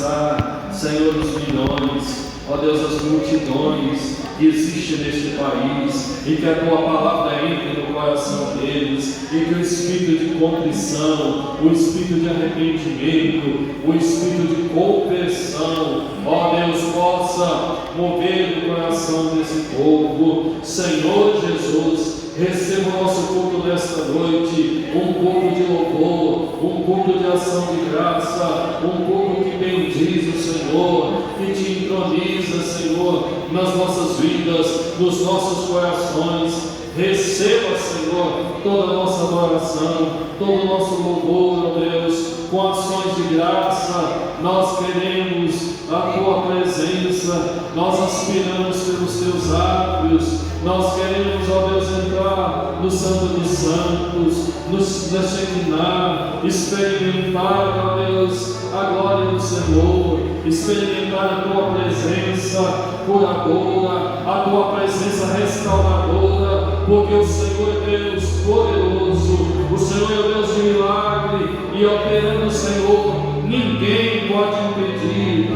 pensar, Senhor, os milhões, ó Deus, as multidões que existem neste país, e que a Tua palavra entre no coração deles, e que o espírito de contrição, o espírito de arrependimento, o espírito de conversão, ó Deus, possa mover o coração desse povo. Senhor Jesus, receba o nosso culto nesta noite, um culto de louvor, um culto de ação de graça, um culto que bendiz o Senhor, que te entroniza, Senhor, nas nossas vidas, nos nossos corações. Receba, Senhor, toda a nossa adoração, todo o nosso louvor, ó Deus, com ações de graça. Nós queremos a Tua presença, nós aspiramos pelos Teus átrios, nós queremos, ó Deus, entrar no Santo dos Santos, nos Shekinah, experimentar, ó Deus, a glória do Senhor, experimentar a Tua presença curadora, a Tua presença restauradora, porque o Senhor é Deus poderoso, o Senhor é Deus de milagre, e operando o Senhor, ninguém pode impedir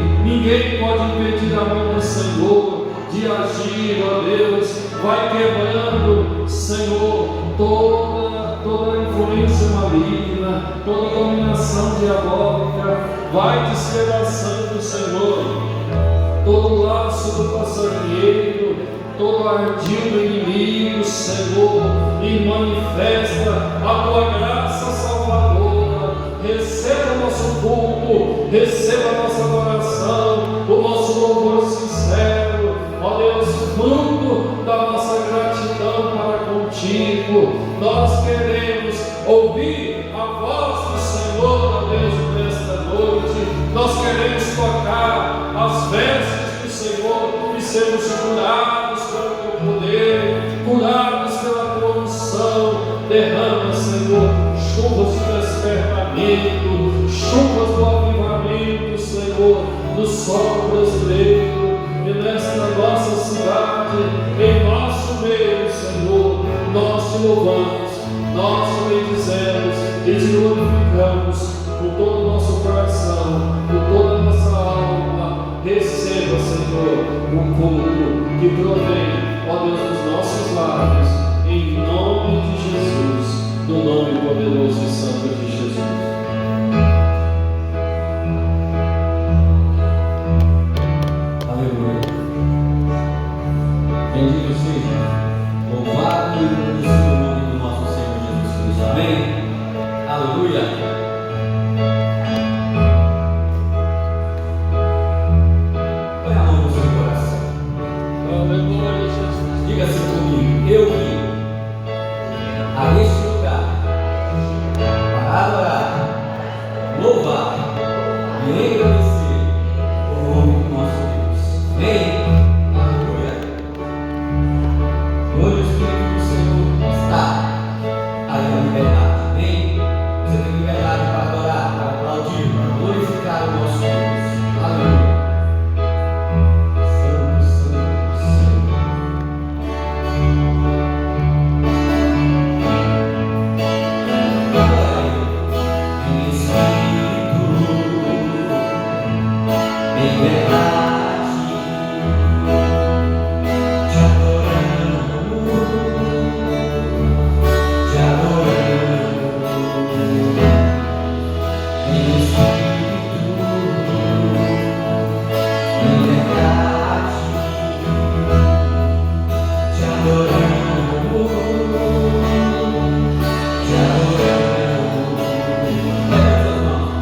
a mão do Senhor de agir, ó Deus. Vai quebrando, Senhor, toda influência maligna, toda dominação diabólica, vai despedaçando, Senhor, todo laço do passarinheiro, todo ardil do inimigo, Senhor, e manifesta a Tua graça salvadora. Receba o nosso culto, receba a nossa adoração, o nosso louvor sincero, ó Deus, fruto da nossa gratidão para contigo. Nós queremos ouvir a voz do Senhor, ó Deus, nesta noite. Nós queremos tocar as vestes do Senhor e sermos curados pelo Teu poder, curados pela Tua unção. Derrama, Senhor, chuvas de despertamento, chuvas do avivamento, Senhor, do solo brasileiro, e nesta nossa cidade, em nosso meio, Senhor, nós Te louvamos, nós Te bendizemos e Te glorificamos com todo o nosso coração, com toda a nossa alma. Receba, Senhor, o culto que provém, ó Deus, dos nossos lábios, em nome de Jesus, no nome poderoso e santo de Jesus. Aleluia. Bendito seja, louvado e glorificado o nome do nosso Senhor Jesus Cristo. Amém. Aleluia. Põe a mão no seu coração. Aleluia, Jesus. Diga assim comigo: eu vim a este lugar para adorar, louvar e engrandecer o nome do nosso Deus. Amém. Aleluia. Onde o Espírito do Senhor está, aí a liberdade. Amém. Você tem liberdade para adorar, para aplaudir, para glorificar o nosso Deus. Aleluia. Santo, santo, santo. Em Espírito, em verdade, te adoramos, em Espírito, em verdade, te adoramos, te adoramos. Levanta as mãos.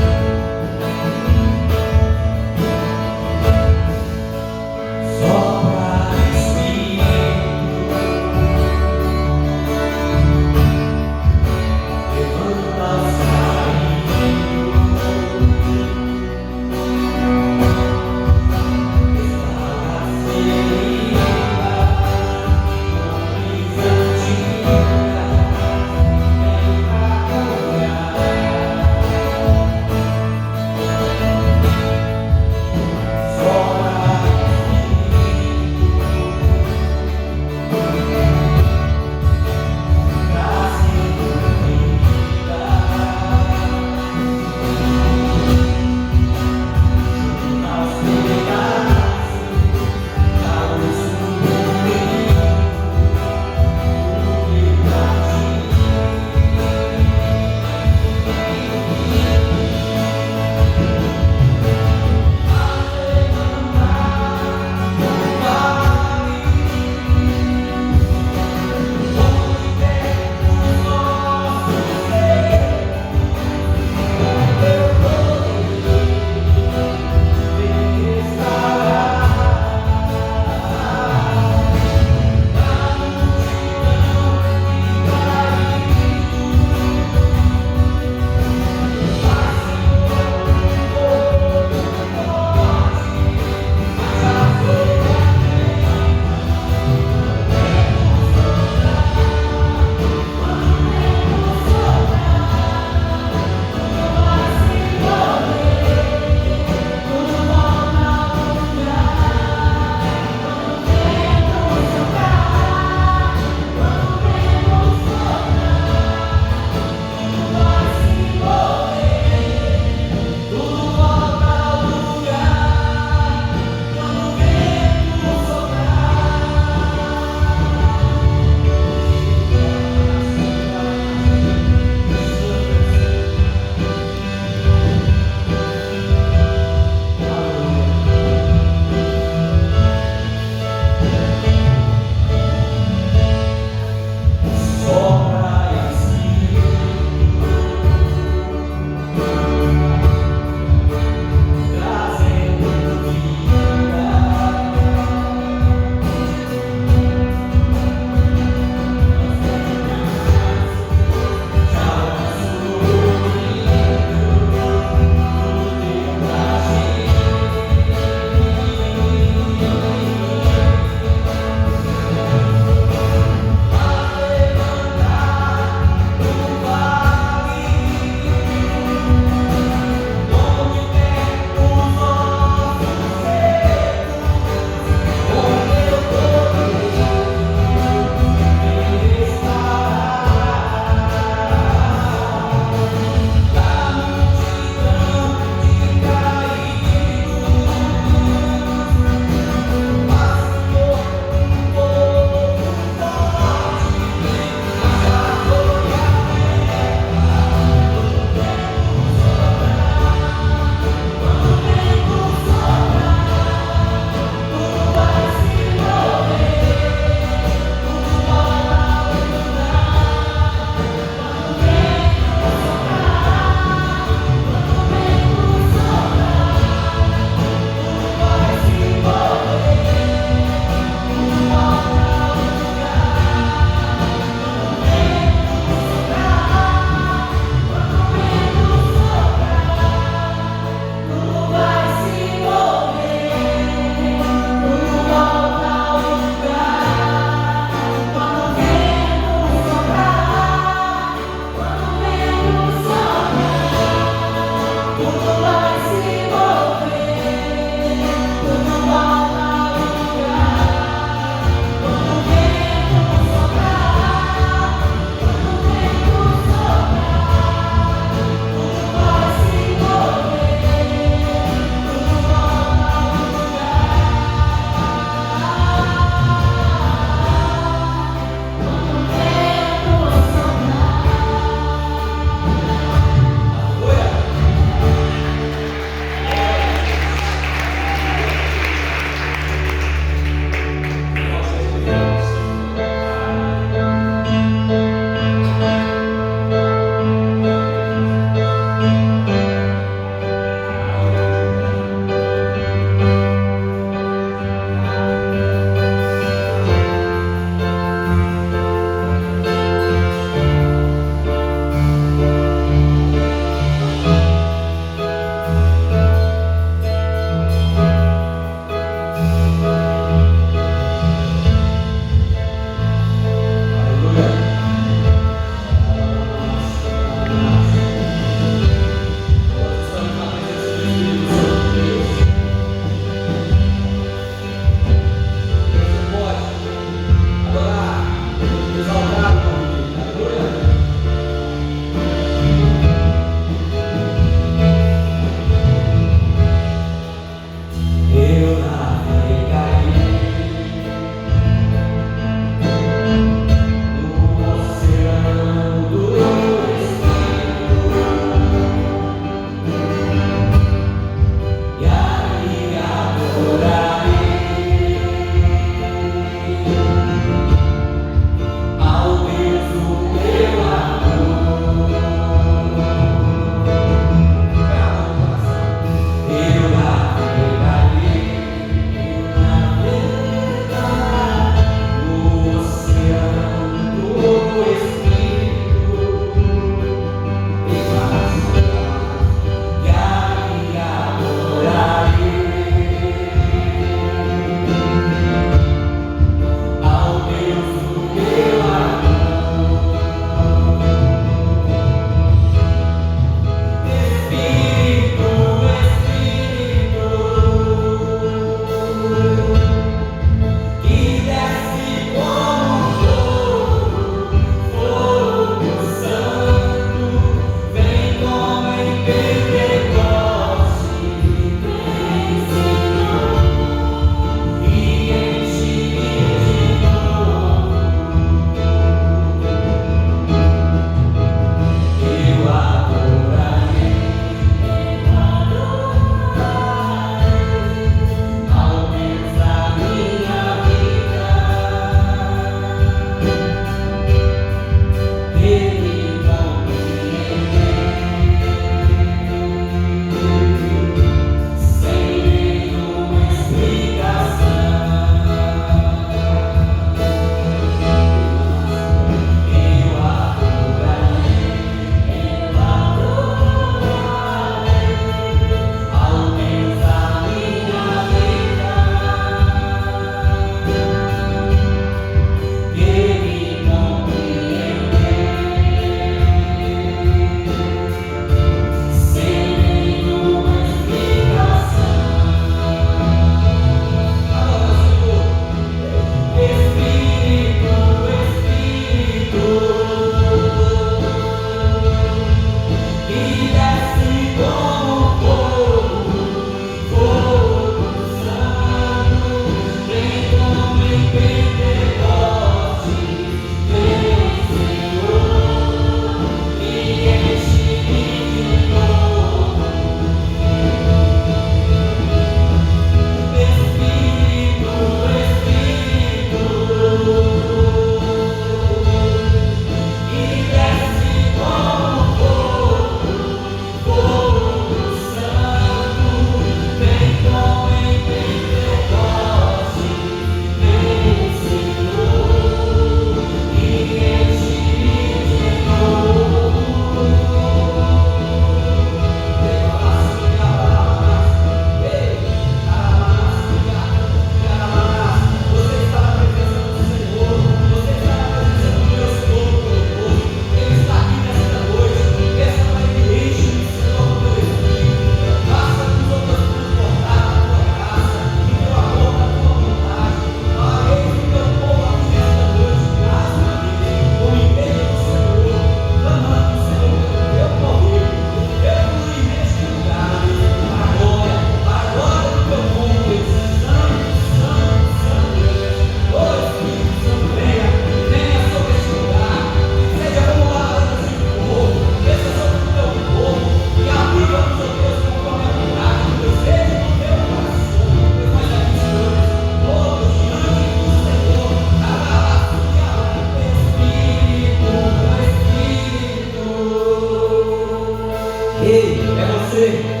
você.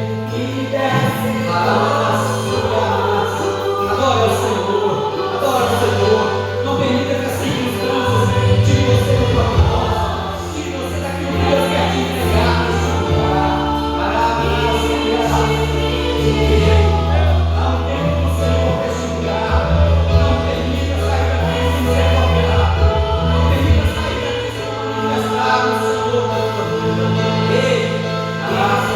Adore ao Senhor. Adore ao Senhor. Não permita que as circunstâncias tire você do propósito. Tire você daquilo que Deus quer te entregar neste lugar. Não tempo do Senhor neste lugar. Não permita sair daqui sem ser tocado. Não permita sair daqui sem manifestar o Senhor na tua vida. Ei, graça.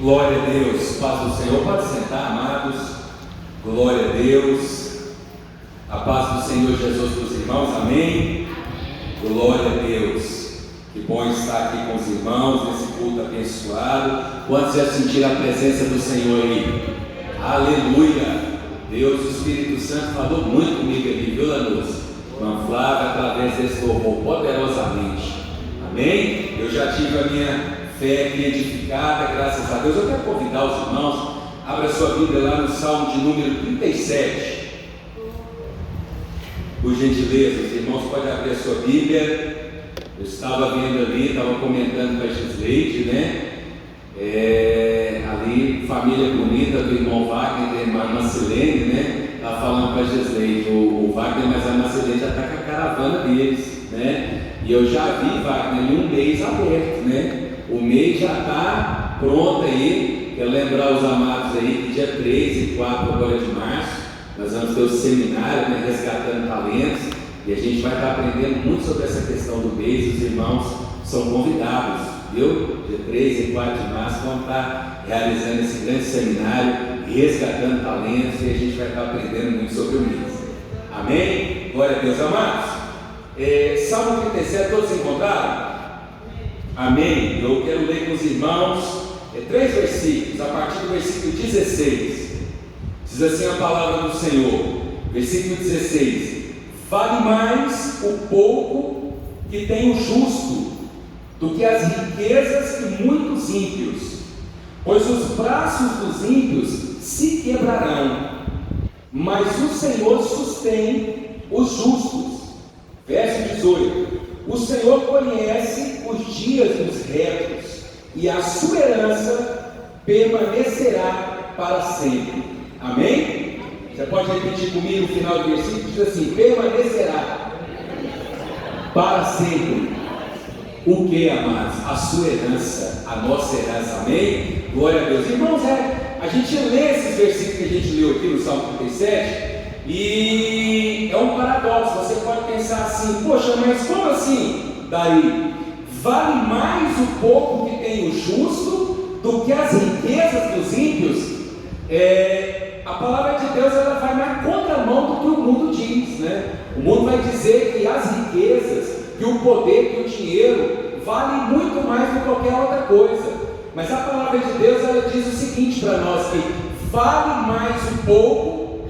Glória a Deus, paz do Senhor. Pode sentar, amados. Glória a Deus. A paz do Senhor Jesus para os irmãos, amém? Glória a Deus. Que bom estar aqui com os irmãos nesse culto abençoado. Quantos já sentiram a presença do Senhor aí? Aleluia. Deus, o Espírito Santo falou muito comigo ali, viu, Lanús? Irmã Flávia, através desse louvor, poderosamente. Amém? Eu já tive a minha fé aqui edificada, graças a Deus. Eu quero convidar os irmãos, abra sua Bíblia lá no Salmo de número 37. Por gentileza, os irmãos podem abrir a sua Bíblia. Eu estava vendo ali, estava comentando com a Gisleide, né? Ali, família bonita do irmão Wagner, da irmã Silene, né? Estava falando com a Gisleide, o Wagner, mas a irmã Silene já está com a caravana deles, né? E eu já vi, Wagner, em um mês aberto, né? O mês já está pronto aí. Quero lembrar os amados aí que dia 3 e 4 agora de março nós vamos ter o seminário, né, Resgatando Talentos, e a gente vai estar aprendendo muito sobre essa questão do mês. Os irmãos são convidados, viu? Dia 3 e 4 de março vamos estar realizando esse grande seminário, Resgatando Talentos, e a gente vai estar aprendendo muito sobre o mês. Amém? Glória a Deus, amados. Salmo 37, todos encontraram? Amém? Eu quero ler com os irmãos 3 versículos, a partir do versículo 16. Diz assim a palavra do Senhor, versículo 16: vale mais o pouco que tem o justo do que as riquezas de muitos ímpios, pois os braços dos ímpios se quebrarão, mas o Senhor sustém os justos. Verso 18: o Senhor conhece os dias dos retos, e a sua herança permanecerá para sempre. Amém? Você pode repetir comigo o final do versículo? Diz assim: permanecerá para sempre. O que, amados? A sua herança, a nossa herança. Amém? Glória a Deus. Irmãos, a gente lê esses versículos que a gente leu aqui no Salmo 37 e é um paradoxo. Você pode pensar assim: poxa, mas como assim? Daí, vale mais o pouco que tem o justo do que as riquezas dos ímpios? A palavra de Deus, ela vai na contramão do que o mundo diz, né? O mundo vai dizer que as riquezas, que o poder, que o dinheiro vale muito mais do que qualquer outra coisa. Mas a palavra de Deus, ela diz o seguinte para nós: que vale mais o pouco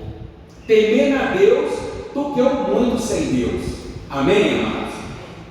temer a Deus do que o muito sem Deus. Amém, amados?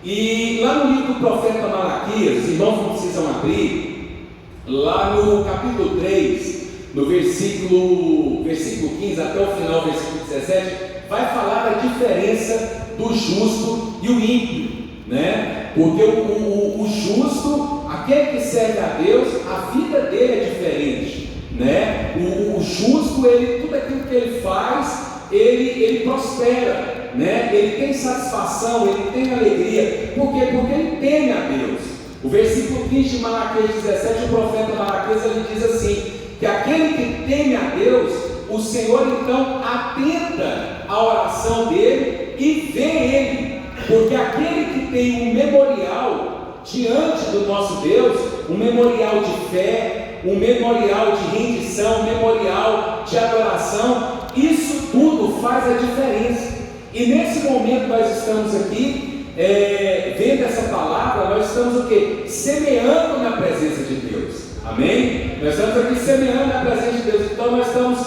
E lá no livro do profeta Malaquias, os irmãos não precisam abrir, lá no capítulo 3, no versículo 15 até o final, versículo 17, vai falar da diferença do justo e o ímpio, né? Porque o justo, aquele que serve a Deus, a vida dele é diferente, né? O justo, tudo aquilo que ele faz, ele prospera, né? Ele tem satisfação, ele tem alegria. Por quê? Porque ele teme a Deus. O versículo 15 de Malaquias 17, o profeta Malaquias, ele diz assim: que aquele que teme a Deus, o Senhor então atenta à oração dele e vê ele, porque aquele que tem um memorial diante do nosso Deus, um memorial de fé, um memorial de rendição, um memorial de adoração, isso tudo faz a diferença. E nesse momento nós estamos aqui, vendo essa palavra, nós estamos o quê? Semeando na presença de Deus. Amém? Nós estamos aqui semeando na presença de Deus. Então nós estamos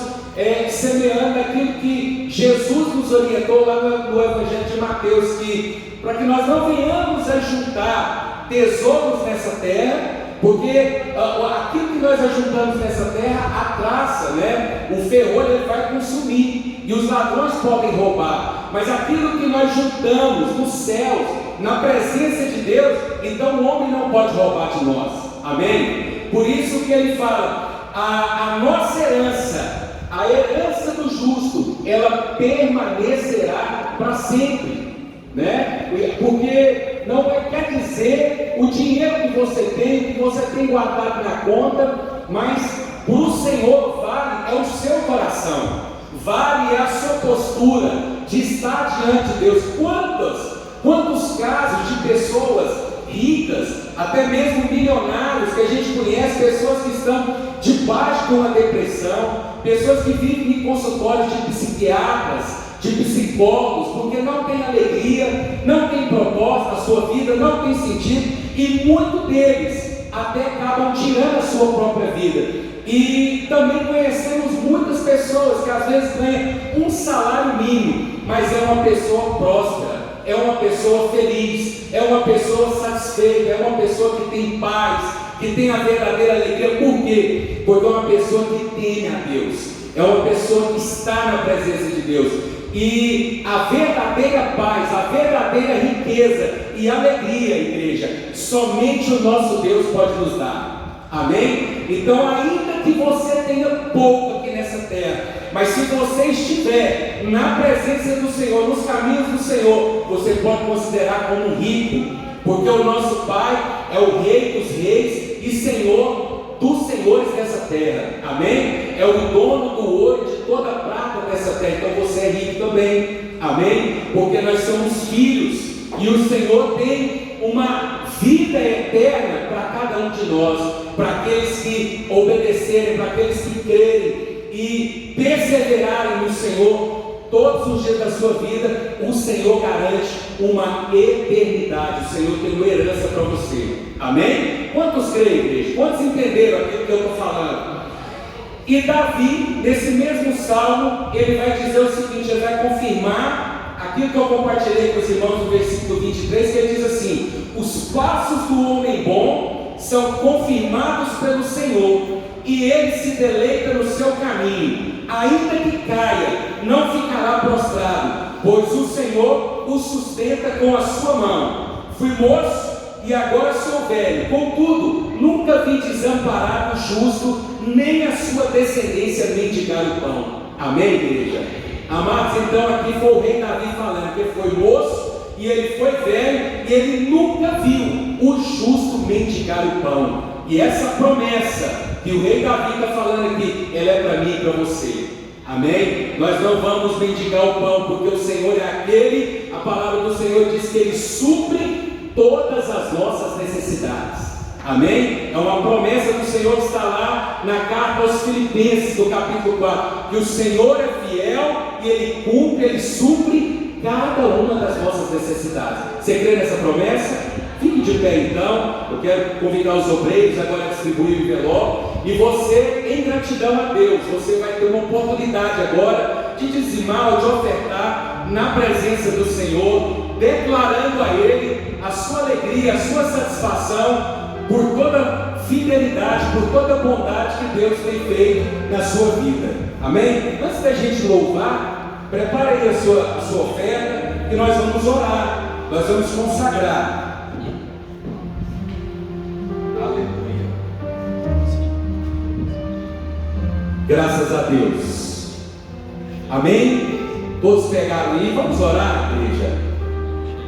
semeando aquilo que Jesus nos orientou lá no Evangelho de Mateus, que para que nós não venhamos a juntar tesouros nessa terra, porque aquilo que nós ajuntamos nessa terra, a traça, né? O ferrolho, ele vai consumir e os ladrões podem roubar, mas aquilo que nós juntamos nos céus, na presença de Deus, então o homem não pode roubar de nós. Amém? Por isso que ele fala, a nossa herança, a herança do justo, ela permanecerá para sempre, né? Porque não quer dizer o dinheiro que você tem guardado na conta, mas para o Senhor vale é o seu coração, vale é a sua postura de estar diante de Deus. Quantos casos de pessoas ricas, até mesmo milionários que a gente conhece, pessoas que estão debaixo de uma depressão, pessoas que vivem em consultórios de psiquiatras, de psicólogos, porque não tem alegria, não tem propósito na sua vida, não tem sentido, e muitos deles até acabam tirando a sua própria vida. E também conhecemos muitas pessoas que às vezes ganham um salário mínimo, mas é uma pessoa próspera, é uma pessoa feliz, é uma pessoa satisfeita, é uma pessoa que tem paz, que tem a verdadeira alegria. Por quê? Porque é uma pessoa que teme a Deus, é uma pessoa que está na presença de Deus. E a verdadeira paz, a verdadeira riqueza e alegria, igreja, somente o nosso Deus pode nos dar. Amém? Então, ainda que você tenha pouco aqui nessa terra, mas se você estiver na presença do Senhor, nos caminhos do Senhor, você pode considerar como um rico, porque o nosso Pai é o Rei dos reis e Senhor dos senhores dessa terra. Amém? É o dono do ouro e de toda a prata dessa terra. Então você é rico também. Amém? Porque nós somos filhos e o Senhor tem uma vida eterna para cada um de nós, para aqueles que obedecerem, para aqueles que crerem e perseverarem no Senhor todos os dias da sua vida. O Senhor garante uma eternidade, o Senhor tem uma herança para você. Amém? Quantos creem, igreja? Quantos entenderam aquilo que eu estou falando? E Davi, nesse mesmo salmo, ele vai dizer o seguinte, ele vai confirmar aquilo que eu compartilhei com os irmãos no versículo 23, que ele diz assim: os passos do homem bom são confirmados pelo Senhor, e ele se deleita no seu caminho. Ainda que caia, não ficará prostrado, pois o Senhor o sustenta com a sua mão. Fui moço e agora sou velho, contudo nunca vi desamparado o justo, nem a sua descendência mendigar o pão. Amém, igreja? Amados, então aqui foi o rei Davi falando que ele foi moço e ele foi velho, e ele nunca viu o justo mendigar o pão. E essa promessa que o rei Davi está falando aqui, ela é para mim e para você. Amém? Nós não vamos mendigar o pão, porque o Senhor é aquele, a palavra do Senhor diz que Ele supre todas as nossas necessidades. Amém? É uma promessa do Senhor que está lá na carta aos Filipenses, do capítulo 4, que o Senhor é fiel e Ele cumpre, Ele supre cada uma das nossas necessidades. Você crê nessa promessa? Fique de pé então. Eu quero convidar os obreiros agora a distribuir o envelope. E você, em gratidão a Deus, você vai ter uma oportunidade agora de dizimar ou de ofertar na presença do Senhor, declarando a Ele a sua alegria, a sua satisfação por toda fidelidade, por toda bondade que Deus tem feito na sua vida. Amém? Antes da gente louvar, prepare aí a sua oferta, e nós vamos orar, nós vamos consagrar. Aleluia. Graças a Deus. Amém? Todos pegaram aí, vamos orar, igreja.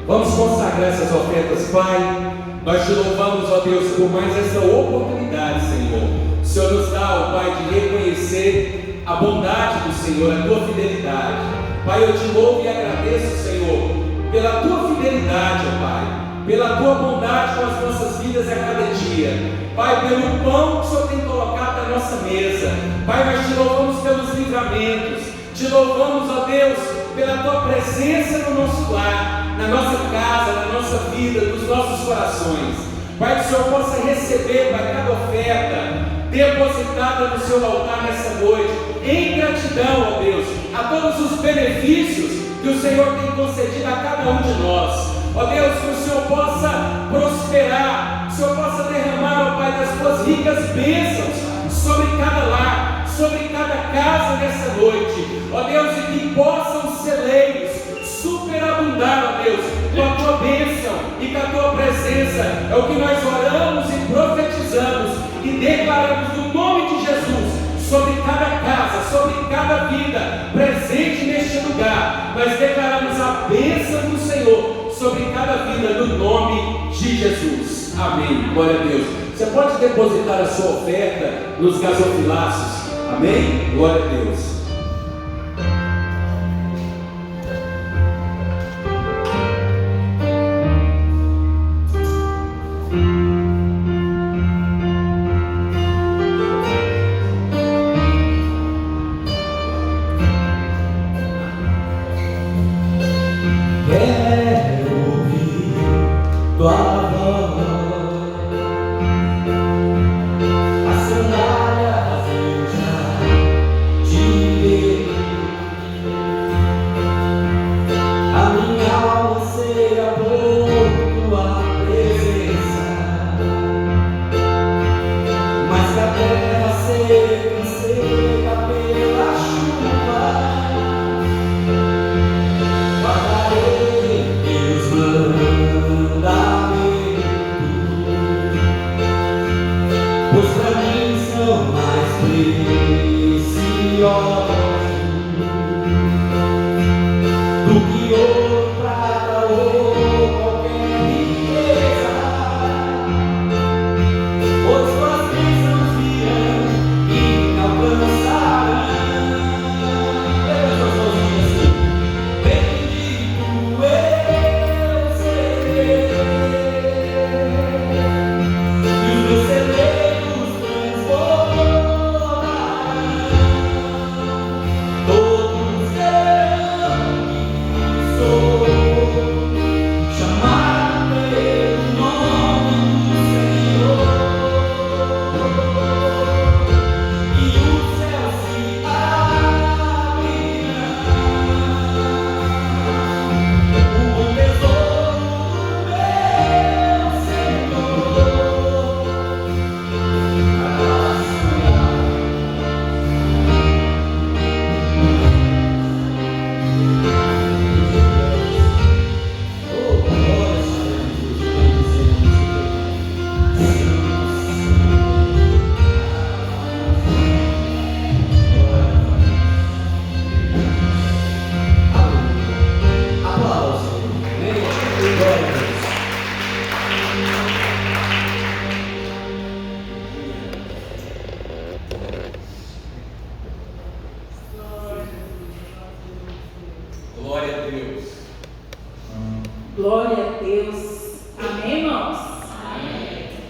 Vamos consagrar essas ofertas, Pai. Nós te louvamos, ó Deus, por mais essa oportunidade, Senhor. O Senhor nos dá, ó Pai, de reconhecer a bondade do Senhor, a tua fidelidade. Pai, eu te louvo e agradeço, Senhor, pela tua fidelidade, ó Pai, pela tua bondade com as nossas vidas a cada dia. Pai, pelo pão que o Senhor tem colocado na nossa mesa. Pai, nós te louvamos pelos livramentos. Te louvamos, ó Deus, pela tua presença no nosso lar, na nossa casa, na nossa vida, nos nossos corações. Pai, que o Senhor possa receber, Pai, cada oferta depositada no seu altar nessa noite, em gratidão, ó Deus, a todos os benefícios que o Senhor tem concedido a cada um de nós. Ó Deus, que o Senhor possa prosperar, que o Senhor possa derramar, ó Pai, das tuas ricas bênçãos sobre cada lar, sobre cada casa nessa noite. Ó Deus, e que possam os celeiros superabundar, ó Deus, com a tua bênção e com a tua presença. É o que nós oramos e profetizamos e declaramos no nome de Jesus sobre cada casa, sobre cada vida presente neste lugar. Nós declaramos a bênção do Senhor sobre cada vida no nome de Jesus. Amém. Glória a Deus. Você pode depositar a sua oferta nos gasofilácios. Amém. Glória a Deus.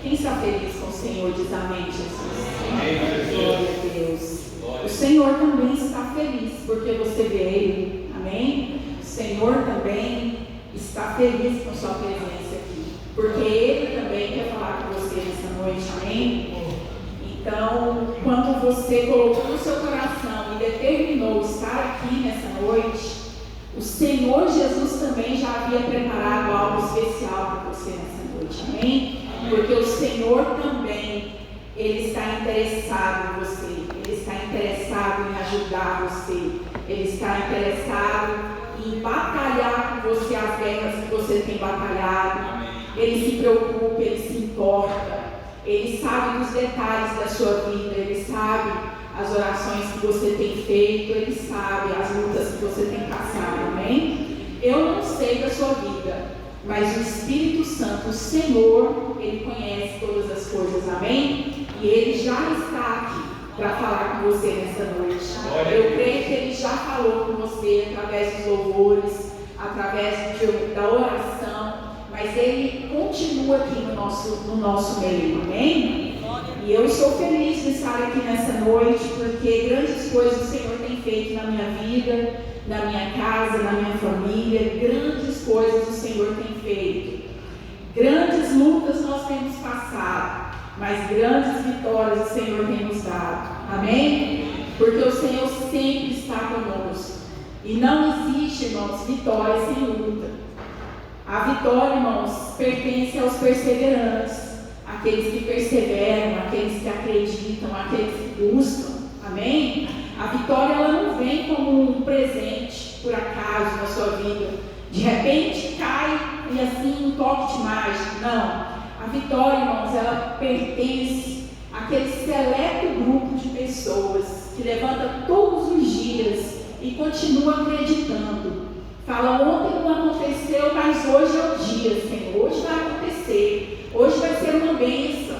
Quem está feliz com o Senhor diz amém, Jesus. Glória a Deus. O Senhor também está feliz porque você veio, amém? O Senhor também está feliz com sua presença aqui, porque Ele também quer falar com você nessa noite, amém? Então, quando você colocou no seu coração e determinou estar aqui nessa noite, o Senhor Jesus também já havia preparado algo especial para você nessa noite, amém? Porque o Senhor também, Ele está interessado em você, Ele está interessado em ajudar você, Ele está interessado em batalhar com você as guerras que você tem batalhado. Ele se preocupa, Ele se importa, Ele sabe dos detalhes da sua vida, Ele sabe as orações que você tem feito, Ele sabe as lutas que você tem passado, amém? Eu não sei da sua vida, mas o Espírito Santo, o Senhor, Ele conhece todas as coisas, amém? E Ele já está aqui para falar com você nessa noite. Eu creio que Ele já falou com você através dos louvores, através da oração, mas Ele continua aqui no nosso meio, amém? E eu estou feliz de estar aqui nessa noite, porque grandes coisas o Senhor tem feito na minha vida, na minha casa, na minha família. Grandes coisas o Senhor tem feito. Grandes lutas nós temos passado, mas grandes vitórias o Senhor tem nos dado, amém? Porque o Senhor sempre está conosco, e não existe, irmãos, vitória sem luta. A vitória, irmãos, pertence aos perseverantes, aqueles que perseveram, aqueles que acreditam, aqueles que buscam, amém? A vitória, ela não vem como um presente, por acaso, na sua vida. De repente cai e assim um toque de mágica. Não. A vitória, irmãos, ela pertence àquele seleto grupo de pessoas que levanta todos os dias e continua acreditando. Fala, ontem não aconteceu, mas hoje é o dia, Senhor. Hoje vai acontecer. Hoje vai ser uma bênção.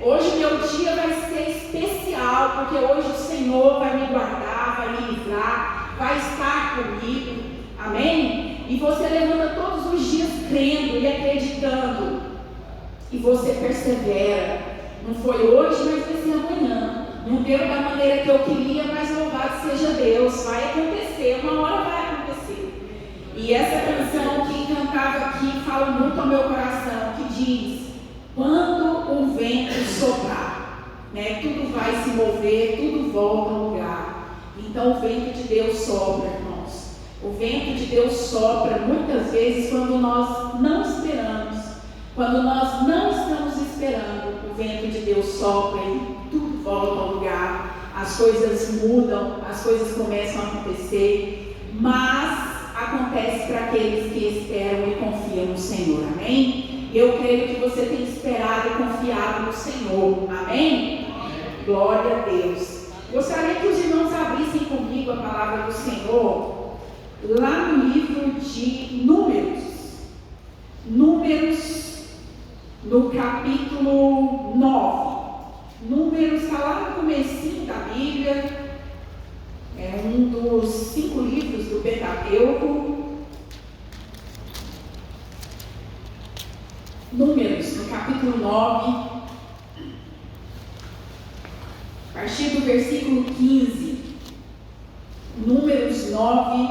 Hoje meu dia vai ser especial, porque hoje o Senhor vai me guardar, vai me livrar, vai estar comigo. Amém? E você levanta todos os dias crendo e acreditando. E você persevera. Não foi hoje, mas vai ser amanhã. Não deu da maneira que eu queria, mas louvado seja Deus. Vai acontecer, uma hora vai acontecer. E essa canção que cantava aqui fala muito ao meu coração, que diz: quando o vento soprar, né, tudo vai se mover, tudo volta ao lugar. Então o vento de Deus sopra, irmãos. O vento de Deus sopra muitas vezes quando nós não esperamos. Quando nós não estamos esperando, o vento de Deus sopra e tudo volta ao lugar. As coisas mudam, as coisas começam a acontecer, mas acontece para aqueles que esperam e confiam no Senhor, amém? Eu creio que você tem esperado e confiado no Senhor, amém? Glória a Deus. Gostaria que os irmãos abrissem comigo a palavra do Senhor, lá no livro de Números, no capítulo 9. Números está lá no comecinho da Bíblia, é um dos 5 livros do Pentateuco. Números, no capítulo 9, a partir do versículo 15. Números 9,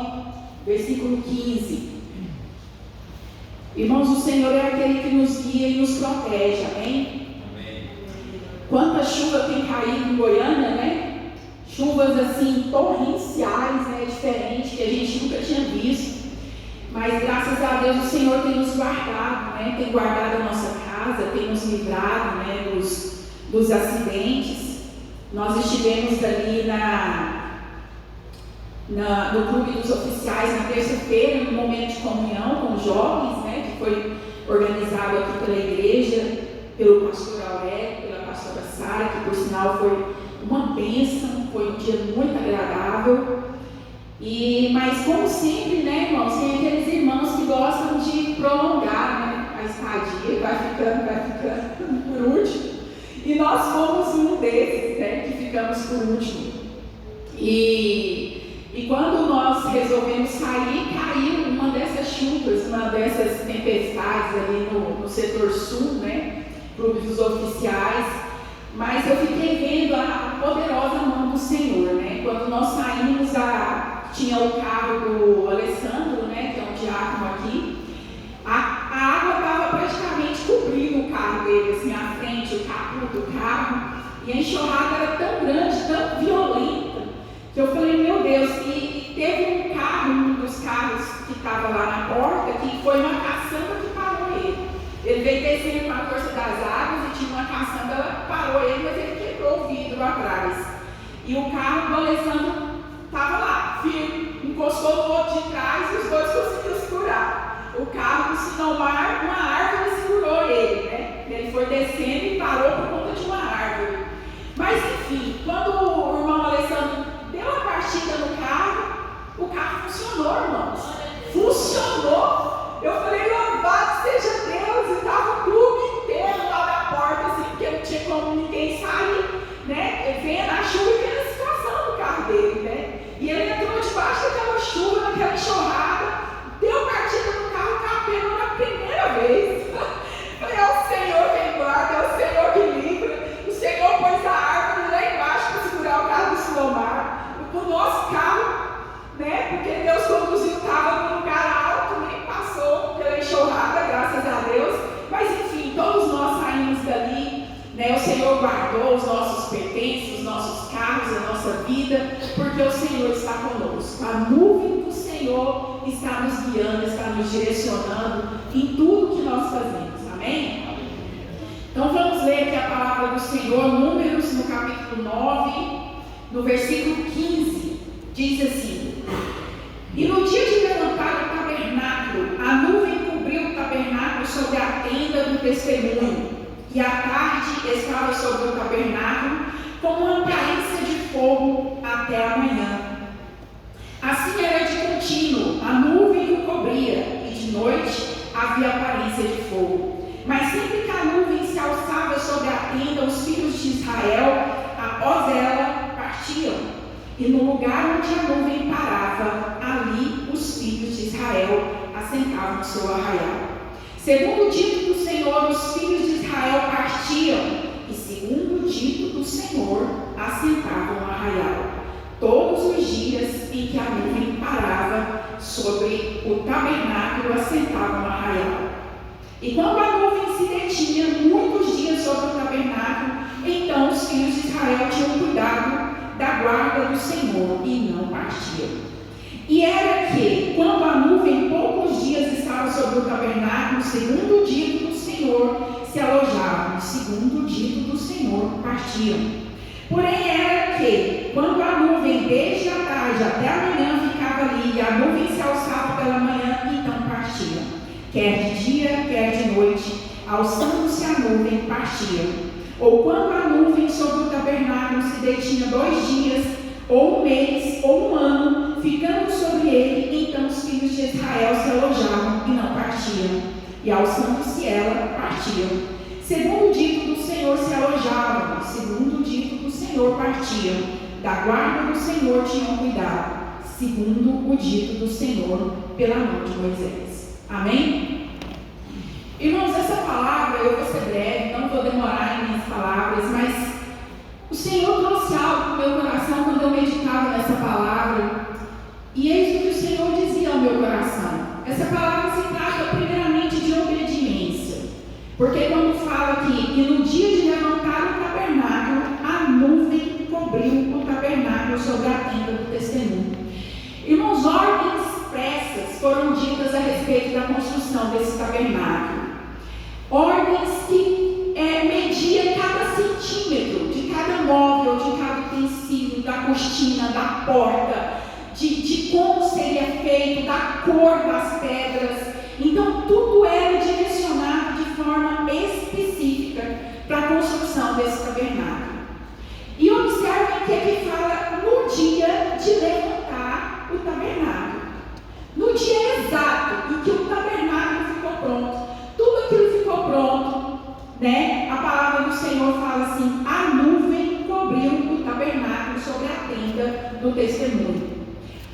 versículo 15. Irmãos, o Senhor é aquele que nos guia e nos protege, amém? Amém. Quanta chuva tem caído em Goiânia, né? Chuvas assim, torrenciais, né? Diferentes, que a gente nunca tinha visto. Mas graças a Deus o Senhor tem nos guardado, né? Tem guardado a nossa casa, tem nos livrado, né? dos acidentes. Nós estivemos ali no Clube dos Oficiais na terça-feira, no momento de comunhão com os jovens, né? Que foi organizado aqui pela igreja, pelo pastor Aurélio, pela pastora Sara, que por sinal foi uma bênção, foi um dia muito agradável. Mas como sempre, né, irmãos, tem aqueles irmãos que gostam de prolongar, né, a estadia, vai ficando por último. E nós fomos um desses, né, que ficamos por último. E quando nós resolvemos sair, caiu uma dessas chuvas, uma dessas tempestades ali no setor sul, né? clube dos oficiais, mas eu fiquei vendo a poderosa mão do Senhor, né? Quando nós saímos, tinha o carro do Alessandro, né? Que é um diácono aqui, a água estava praticamente cobrindo o carro dele, assim, a frente, o capô do carro, e a enxurrada era tão grande, tão violenta, que eu falei, meu Deus, e teve um carro, um dos carros que estava lá na porta, que foi uma caçamba que parou ele. Ele veio descendo com a força das águas e tinha uma caçamba, ela parou ele, mas ele quebrou o vidro atrás. E o carro do Alessandro estava lá, firme, encostou no outro de trás e os dois conseguiram segurar. O carro do Sinomar, uma árvore segurou ele, né? Ele foi descendo e parou por conta de uma árvore. Mas enfim, quando o irmão Alessandro deu a partida no carro, o carro funcionou, irmãos. Funcionou! Eu falei, louvado seja Deus! E estava o clube inteiro lá na porta, assim, porque não tinha como ninguém sair, né? Vendo a chuva e vendo a situação do carro dele, né? E ele entrou debaixo daquela chuva, naquela enxurrada, deu partida no carro, capendo na primeira vez. Falei, é o Senhor que guarda, é o Senhor que livra. O Senhor pôs a árvore lá embaixo para segurar o carro do Silomar. O nosso carro, né? Porque Deus conduziu, estava num lugar alto, nem passou pela enxurrada, graças a Deus. Mas enfim, todos nós saímos dali, né? O Senhor guardou os nossos pertences, os nossos carros, a nossa vida, porque o Senhor está conosco. A nuvem do Senhor está nos guiando, está nos direcionando em tudo que nós fazemos. Amém? Então vamos ler aqui a palavra do Senhor, Números, no capítulo 9, no versículo 15, diz assim: E no dia de levantar o tabernáculo, a nuvem cobriu o tabernáculo sobre a tenda do testemunho, e a tarde estava sobre o tabernáculo como uma aparência de fogo até a manhã. Assim era de contínuo, a nuvem o cobria, e de noite havia aparência de fogo. Mas sempre que a nuvem se alçava sobre a tenda, os filhos de Israel, após ela, partiam. E no lugar onde a nuvem parava, ali os filhos de Israel assentavam o seu arraial. Segundo o dito do Senhor, os filhos de Israel partiam, e segundo o dito do Senhor, assentavam o arraial. Todos os dias em que a nuvem parava sobre o tabernáculo, assentavam o arraial. E quando a nuvem se detinha muitos dias sobre o tabernáculo, então os filhos de Israel tinham cuidado da guarda do Senhor e não partiam. E era que, quando a nuvem poucos dias estava sobre o tabernáculo, segundo o dito do Senhor, se alojavam, segundo o dito do Senhor, partiam. Porém era que, quando a nuvem desde a tarde até a manhã ficava ali, e a nuvem se alçava pela manhã, então partiam. Quer de dia, quer de noite, alçando-se a nuvem, partiam. Ou quando a nuvem sobre o tabernáculo se detinha 2 dias, ou 1 mês, ou 1 ano, ficando sobre ele, então os filhos de Israel se alojavam e não partiam. E alçando-se ela, partiam. Segundo o dito do Senhor se alojavam, segundo o dito do Senhor partiam. Da guarda do Senhor tinham cuidado, segundo o dito do Senhor pela mão de Moisés. Amém? Irmãos, essa palavra, eu vou ser breve, não vou demorar em minhas palavras, mas o Senhor trouxe algo no meu coração quando eu meditava nessa palavra, e eis o que o Senhor dizia ao meu coração. Essa palavra se trata primeiramente de obediência, porque quando fala aqui, e no dia de levantar o tabernáculo, a nuvem cobriu o tabernáculo sobre a tenda do testemunho. Irmãos, ordens expressas foram ditas a respeito da construção desse tabernáculo. Ordens que media cada centímetro de cada móvel, de cada utensílio, da cortina, da porta, de como seria feito, da cor das pedras. Então tudo era direcionado de forma específica para a construção desse tabernáculo. E observem que aqui fala no dia de levantar o tabernáculo. No dia exato em que o tabernáculo ficou pronto, tudo aquilo ficou pronto, né? A palavra do Senhor fala assim: a nuvem cobriu o tabernáculo sobre a tenda do testemunho.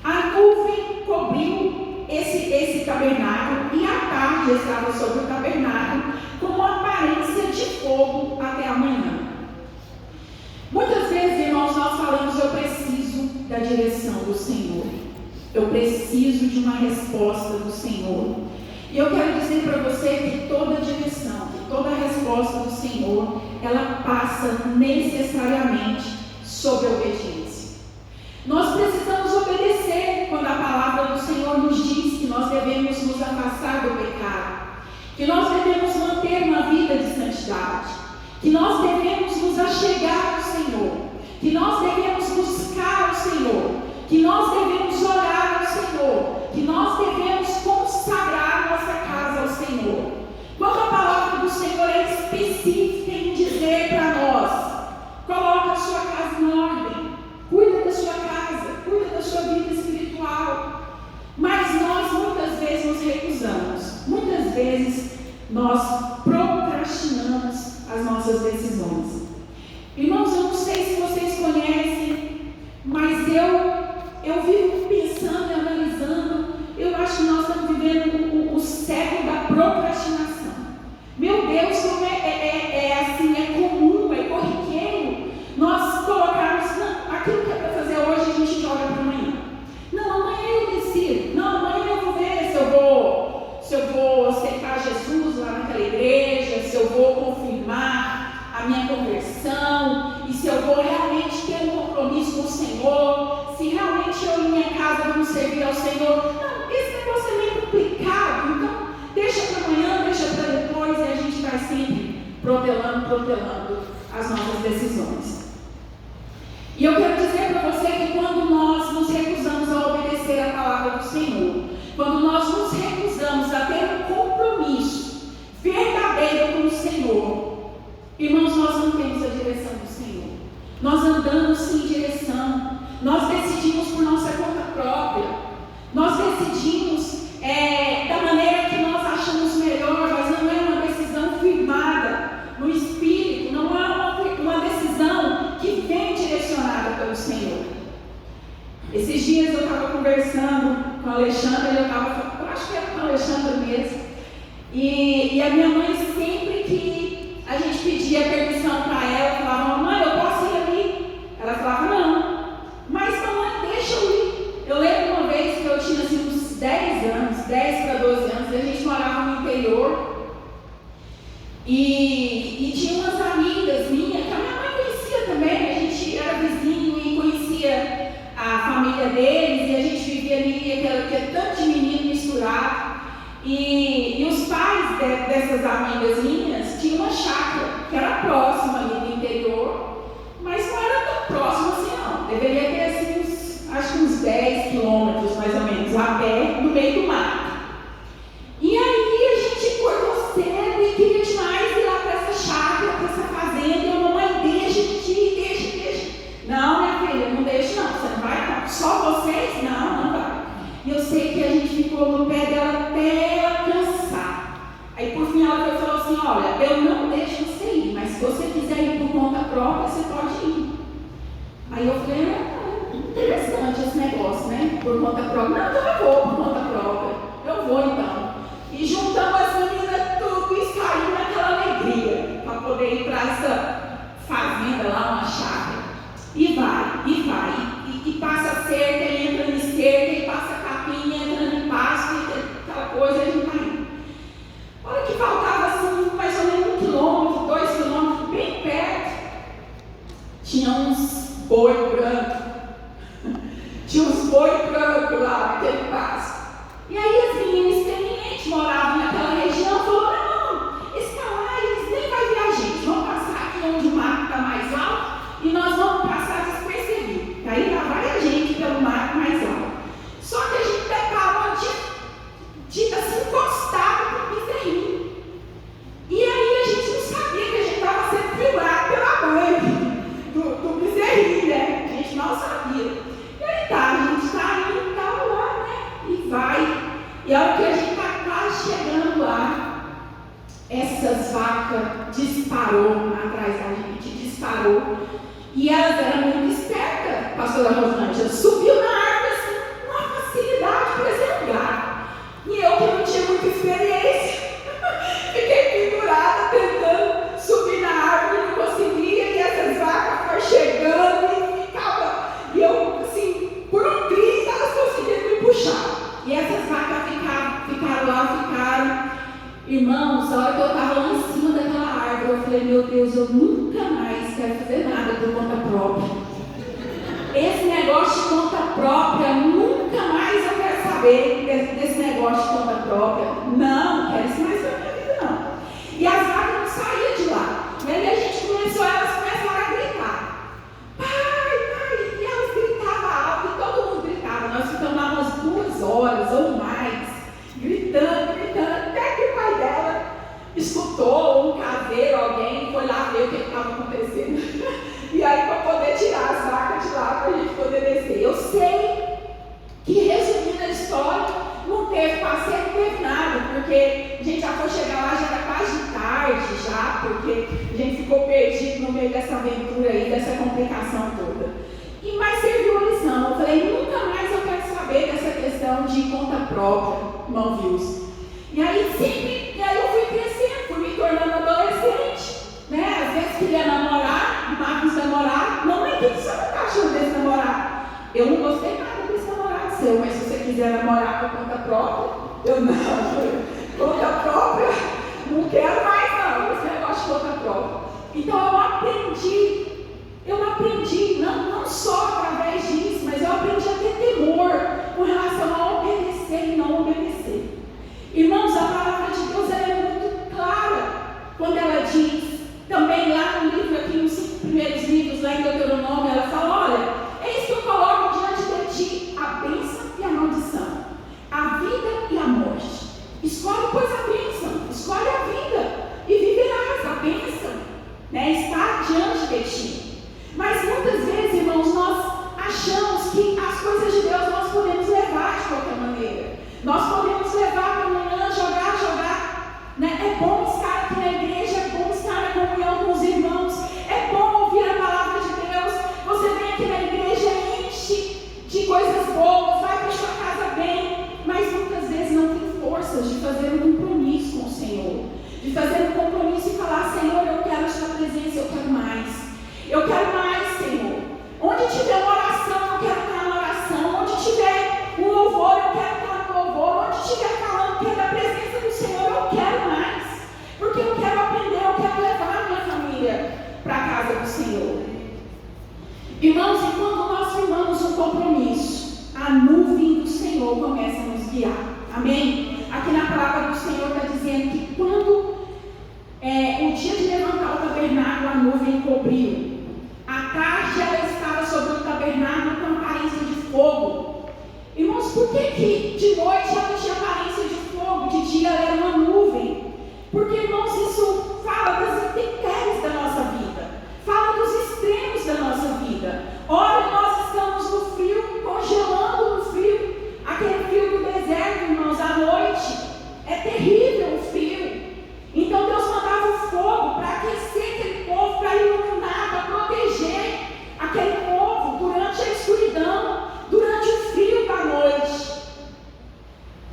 A nuvem cobriu esse esse tabernáculo, e à tarde estava sobre o tabernáculo com uma aparência de fogo até a manhã. Muitas vezes, irmãos, nós falamos: eu preciso da direção do Senhor, eu preciso de uma resposta do Senhor. E eu quero dizer para você que toda direção, que toda resposta do Senhor, ela passa necessariamente sobre a obediência. Nós precisamos obedecer quando a palavra do Senhor nos diz que nós devemos nos afastar do pecado, que nós devemos manter uma vida de santidade, que nós devemos nos achegar ao Senhor, que nós devemos buscar o Senhor, que nós devemos orar ao Senhor, que nós devemos consagrar nossa casa ao Senhor. Quando a palavra do Senhor é específica em dizer para nós: coloca a sua casa em ordem, cuida da sua casa, cuida da sua vida espiritual. Mas nós muitas vezes nos recusamos, muitas vezes nós procrastinamos as nossas decisões. Irmãos, eu não sei se vocês conhecem, mas eu vivo pensando e analisando. Eu acho que nós estamos vivendo o século da procrastinação. Meu Deus, como é comum, é corriqueiro nós colocarmos: não, aquilo que é para fazer hoje a gente joga para amanhã. Não, amanhã eu decido. Não, amanhã eu vou ver se eu vou aceitar Jesus lá naquela igreja, se eu vou confirmar a minha conversão, e se eu vou realmente ter um compromisso com o Senhor, se realmente eu e minha casa vamos servir ao Senhor. Não, esse negócio é meio complicado, então deixa para amanhã, deixa para depois, e a gente vai sempre protelando as nossas decisões. E eu quero dizer para você que quando nós nos recusamos a obedecer a palavra do Senhor, quando nós nos recusamos a ter um compromisso verdadeiro com o Senhor, irmãos, nós não temos a direção do Senhor. Nós andamos sem direção. Nós decidimos por nossa conta própria. Nós decidimos da maneira que nós achamos melhor, mas não é uma decisão firmada no Espírito, não é uma decisão que vem direcionada pelo Senhor. Esses dias eu estava conversando com a Alexandra, eu acho que era com a Alexandra mesmo, e a minha mãe, sempre que a gente pedia permissão para ela, falava: mãe, eu posso ir ali? Ela falava: não. Mas mamãe, deixa eu ir. Eu lembro uma vez que eu tinha assim, uns 10 anos, 10 para 12 anos, e a gente morava no interior, e tinha umas amigas minhas, que a minha mãe conhecia também, a gente era vizinho e conhecia a família deles, e a gente vivia ali, aquele tanto de menino misturado. E os pais dessas amigas minhas tinham uma chácara que era próxima ali do interior, mas não era tão próximo assim não. Deveria ter assim acho que uns 10 quilômetros mais ou menos, a pé, no meio do mato. E aí a gente acordou cedo e queria demais ir lá para essa chácara, para essa fazenda, e a mamãe: deixa de ir, deixa. Não, minha filha, não deixa não, você não vai não. Só vocês? Não vai. E eu sei que a gente ficou no pé dela até ela cansar. Aí por fim ela falou assim: olha, eu não deixo você ir, mas se você quiser ir por conta própria, você pode ir. Aí eu falei: interessante esse negócio, né? Por conta própria. Não, então eu vou por conta própria. Eu vou então. E juntamos as meninas tudo e saímos naquela alegria para poder ir para essa fazenda lá, uma chácara. E vai. E passa a cerca, e entra em cerca, e passa capim, entra em pasto, e aquela coisa, e a gente vai indo. Olha que faltava assim, mais ou menos 1 quilômetro, 2 quilômetros, bem perto. Tinha uns boi branco. Tinha uns boi brancos lá naquele pasto. E aí as meninas experientes moravam naquela região, falaram: não, esse lá, eles nem vai ver a gente. Vamos passar aqui onde o mato está mais alto e nós vamos passar despercebido. Aí lá vai a gente pelo mato mais alto. Só que a gente deparou de assim, encostado para o bezerrinho. E aí a gente não sabia que a gente estava sendo filmado pela mãe do bezerrinho, né? A gente mal sabia. E aí tá, a gente está indo, tá lá, né? E vai. E a hora que a gente está quase chegando lá, essas vacas disparou atrás da gente, disparou. E elas eram muito espertas, pastora Rosângela. Subiu na árvore assim, com uma facilidade para esse lugar. eu nunca mais quero fazer nada por conta própria. Esse negócio de conta própria, nunca mais eu quero saber desse negócio de conta própria. Não quero isso mais na minha vida, não. E as vacas não saíam de lá. E aí a gente elas começaram a gritar. Pai, e elas gritavam alto, e todo mundo gritava. Nós ficamos lá umas 2 horas ou mais, gritando, até que o pai dela escutou um caseiro, alguém foi lá ver o que estava acontecendo. E aí, para poder tirar as vacas de lá, para a gente poder descer. Eu sei que, resumindo a história, não teve passeio, não teve nada, porque a gente já foi chegar lá, já era quase de tarde, já, porque a gente ficou perdido no meio dessa aventura aí, dessa complicação toda. Mas serviu a lição. Eu falei, nunca mais eu quero saber dessa questão de conta própria, irmão Wilson. E aí eu fui crescendo, fui me tornando adolescente, né? Às vezes queria namorar, Marcos namorar. Mamãe, o que você está achando desse namorado? Eu não gostei nada desse namorado seu, mas se você quiser namorar por conta própria, eu não. Conta própria, não quero mais não, esse negócio de conta própria. Então eu aprendi, não só através disso, mas eu aprendi a ter temor com relação a obedecer e não obedecer. Irmãos, a palavra de Deus ela é muito clara quando ela diz, também lá no livro, aqui nos 5 primeiros livros, lá em Deuteronômio, ela fala, olha, eis que eu coloco diante de ti a bênção e a maldição, a vida e a morte. Escolhe, pois, a bênção, escolhe a vida e viverás a bênção, né? Está diante de ti. Mas muitas vezes, irmãos, nós achamos que as coisas de Deus nós podemos levar de qualquer maneira. Nós podemos levar para amanhã, jogar, né? É bom estar aqui na igreja, é bom estar na comunhão com os irmãos, é bom ouvir a palavra de Deus. Você vem aqui na igreja, enche de coisas boas, vai para sua casa bem, mas muitas vezes não tem forças de fazer um compromisso com o Senhor, de fazer um compromisso e falar, Senhor, eu quero a sua presença, eu quero mais. Eu quero mais, Senhor. Onde tiver uma oração, eu quero estar na oração. Onde tiver um louvor, eu quero estar no louvor. Onde estiver falando que é da presença do Senhor, eu quero mais. Porque eu quero aprender, eu quero levar a minha família para a casa do Senhor. Irmãos, e quando nós firmamos um compromisso, a nuvem do Senhor começa a nos guiar. Amém? Aqui na palavra do Senhor está dizendo que quando o dia de levantar o tabernáculo, a nuvem cobriu. À tarde ela estava sobre o tabernáculo com aparência de fogo. Irmãos, por que de noite ela tinha aparência de fogo? De dia ela era uma nuvem. Porque, irmãos, isso fala das intempéries da nossa vida. Fala dos extremos da nossa vida. Ora, nós estamos no frio, congelando no frio. Aquele frio do deserto, irmãos, à noite. É terrível o frio. Então Deus mandava o fogo para aquecer aquele povo, para iluminar, para proteger aquele povo durante a escuridão, durante o frio da noite.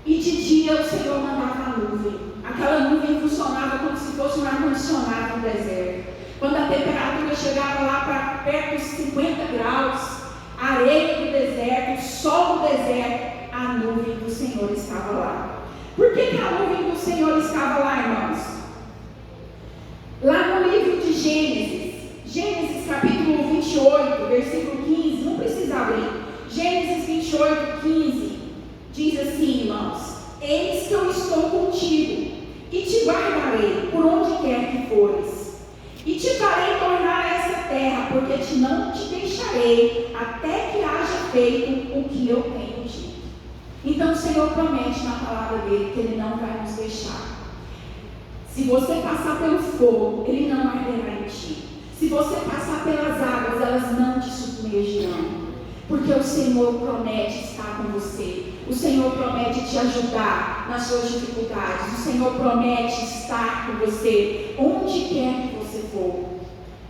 E de dia o Senhor mandava a nuvem. Aquela nuvem funcionava como se fosse um ar-condicionado no deserto. Quando a temperatura chegava lá para perto dos 50 graus, a areia do deserto, o sol do deserto, a nuvem do Senhor estava lá. Por que a nuvem do Senhor estava lá, irmãos? Lá no livro de Gênesis capítulo 28, versículo 15, não precisa abrir. Gênesis 28, 15, diz assim, irmãos: eis que eu estou contigo, e te guardarei por onde quer que fores, e te farei tornar a essa terra, porque não te deixarei até que haja feito o que eu tenho dito. Então o Senhor promete na palavra dele que ele não vai nos deixar. Se você passar pelo fogo, ele não arderá em ti. Se você passar pelas águas, elas não te submergirão. Porque o Senhor promete estar com você. O Senhor promete te ajudar nas suas dificuldades. O Senhor promete estar com você onde quer que você for.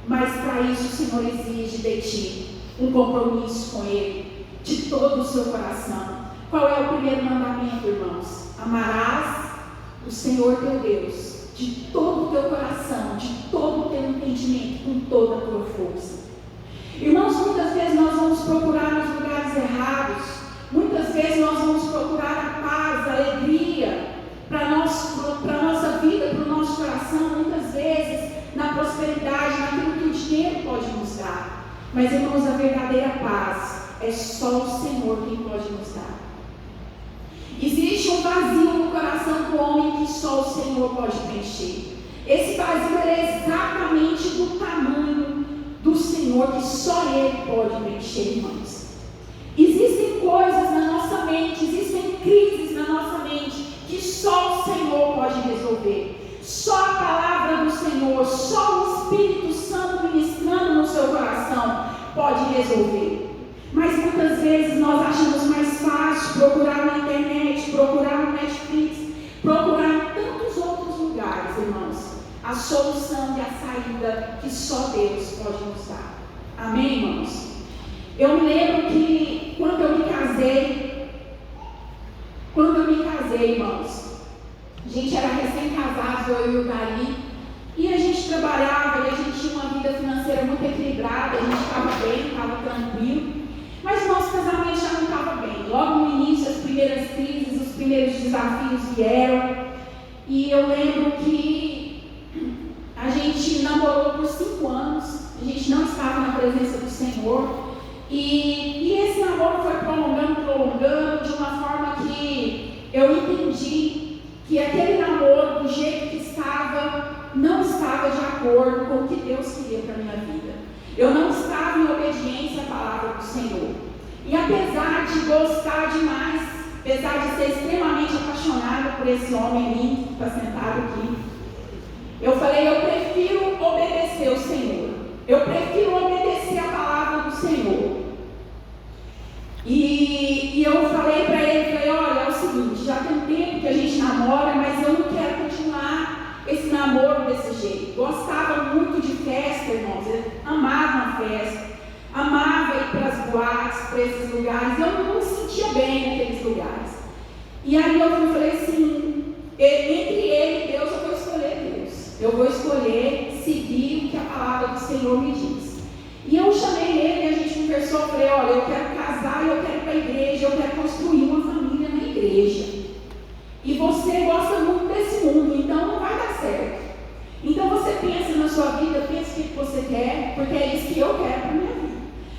Mas para isso o Senhor exige de ti um compromisso com Ele, de todo o seu coração. Qual é o primeiro mandamento, irmãos? Amarás o Senhor teu Deus de todo o teu coração, de todo o teu entendimento, com toda a tua força. Irmãos, muitas vezes nós vamos procurar nos lugares errados. Muitas vezes nós vamos procurar a paz, a alegria para a nossa vida, para o nosso coração. Muitas vezes na prosperidade, naquilo que o dinheiro pode nos dar. Mas, irmãos, a verdadeira paz é só o Senhor quem pode nos dar. Existe um vazio no coração do homem que só o Senhor pode preencher. Esse vazio é exatamente do tamanho do Senhor, que só Ele pode preencher, irmãos. Existem coisas na nossa mente, existem crises na nossa mente, que só o Senhor pode resolver. Só a palavra do Senhor, só o Espírito Santo ministrando no seu coração pode resolver. Mas muitas vezes nós achamos mais fácil procurar na internet, procurar no Netflix, procurar em tantos outros lugares, irmãos, a solução e a saída que só Deus pode nos dar. Amém, irmãos? Eu me lembro que quando eu me casei, irmãos, a gente era recém-casados, eu e o Dari, e a gente trabalhava, e a gente tinha uma vida financeira muito equilibrada, a gente estava bem, estava tranquilo, mas o nosso casamento já não estava bem. Logo no início, as primeiras crises, os primeiros desafios vieram, e eu lembro que a gente namorou por 5 anos, a gente não estava na presença do Senhor, e esse namoro foi prolongando de uma forma que eu entendi que aquele namoro, do jeito que estava, não estava de acordo com o que Deus queria para a minha vida. Eu não estava em obediência à palavra do Senhor. E apesar de gostar demais, apesar de ser extremamente apaixonada por esse homem lindo que está sentado aqui, eu falei, eu prefiro obedecer o Senhor. Eu prefiro obedecer a palavra do Senhor. E eu falei para ele, olha, é o seguinte, já tem tempo que a gente namora, mas eu não quero continuar esse namoro desse jeito. Gostava muito de festa, irmãos, eu amava uma festa, amava ir para as boates, para esses lugares, eu não me sentia bem naqueles lugares. E aí eu falei assim, entre ele e Deus, eu vou escolher Deus. Eu vou escolher seguir o que a palavra do Senhor me diz. E eu chamei ele e a gente conversou, eu falei, olha, eu quero casar e eu quero ir para a igreja, eu quero construir uma família na igreja. E você gosta muito desse mundo, então não vai dar certo. Então você pensa na sua vida, pensa o que você quer, porque é isso que eu quero para a minha vida.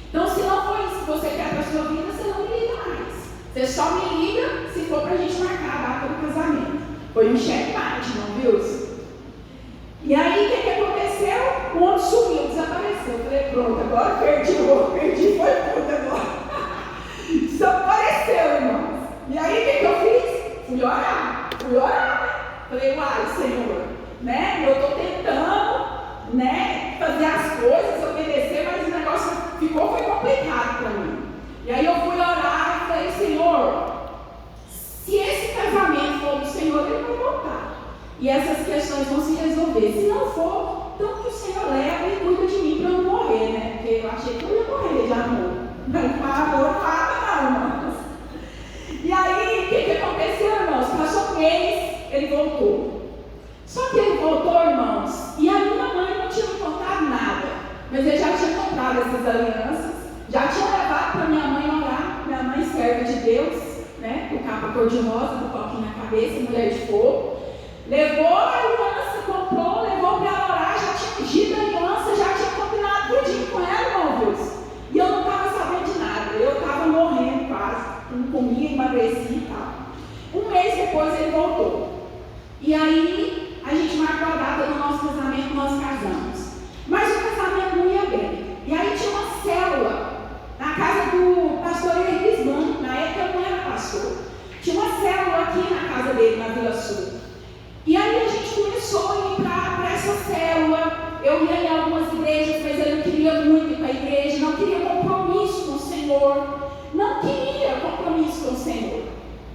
Então se não for isso que você quer para a sua vida, você não me liga mais. Você só me liga se for para a gente marcar a data do casamento. Foi um checkmate, não viu? E aí o que aconteceu? O homem sumiu, desapareceu. Eu falei, pronto, agora perdi, foi tudo agora. Desapareceu, irmãos. E aí o que eu fiz? Fui orar, né? Falei, uai, Senhor, né? Eu estou tentando, né, fazer as coisas, obedecer, mas o negócio foi complicado para mim. E aí eu fui orar e falei, Senhor, se esse casamento for do Senhor, ele vai voltar. E essas questões vão se resolver. Se não for, então que o Senhor leva e cuida de mim para eu não morrer, né? Porque eu achei que eu ia morrer de amor. Não mata não, irmãos. E aí, o que aconteceu, irmãos? Passou um mês, ele voltou. Só que ele voltou, irmãos, e a minha mãe não tinha me contado nada. Mas ele já tinha comprado essas alianças, já tinha levado para minha mãe orar. Minha mãe serva de Deus, né? Com capa cor-de-rosa, com coquinho na cabeça, mulher de fogo. Levou a aliança, comprou, levou para ela orar, já tinha ungido a aliança, já tinha combinado tudinho com ela, irmão Deus. E eu não estava sabendo de nada, eu estava morrendo quase, não comia, emagreci e tal. Um mês depois ele voltou. E aí a gente marcou a data do nosso casamento, nós casamos. Mas o casamento não ia bem. E aí tinha uma célula na casa do pastor Elisman, na época eu não era pastor. Tinha uma célula aqui na casa dele, na Vila Sul. E aí a gente começou a ir para essa célula. Eu ia em algumas igrejas, mas eu não queria muito ir para a igreja, não queria compromisso com o Senhor. Não queria compromisso com o Senhor.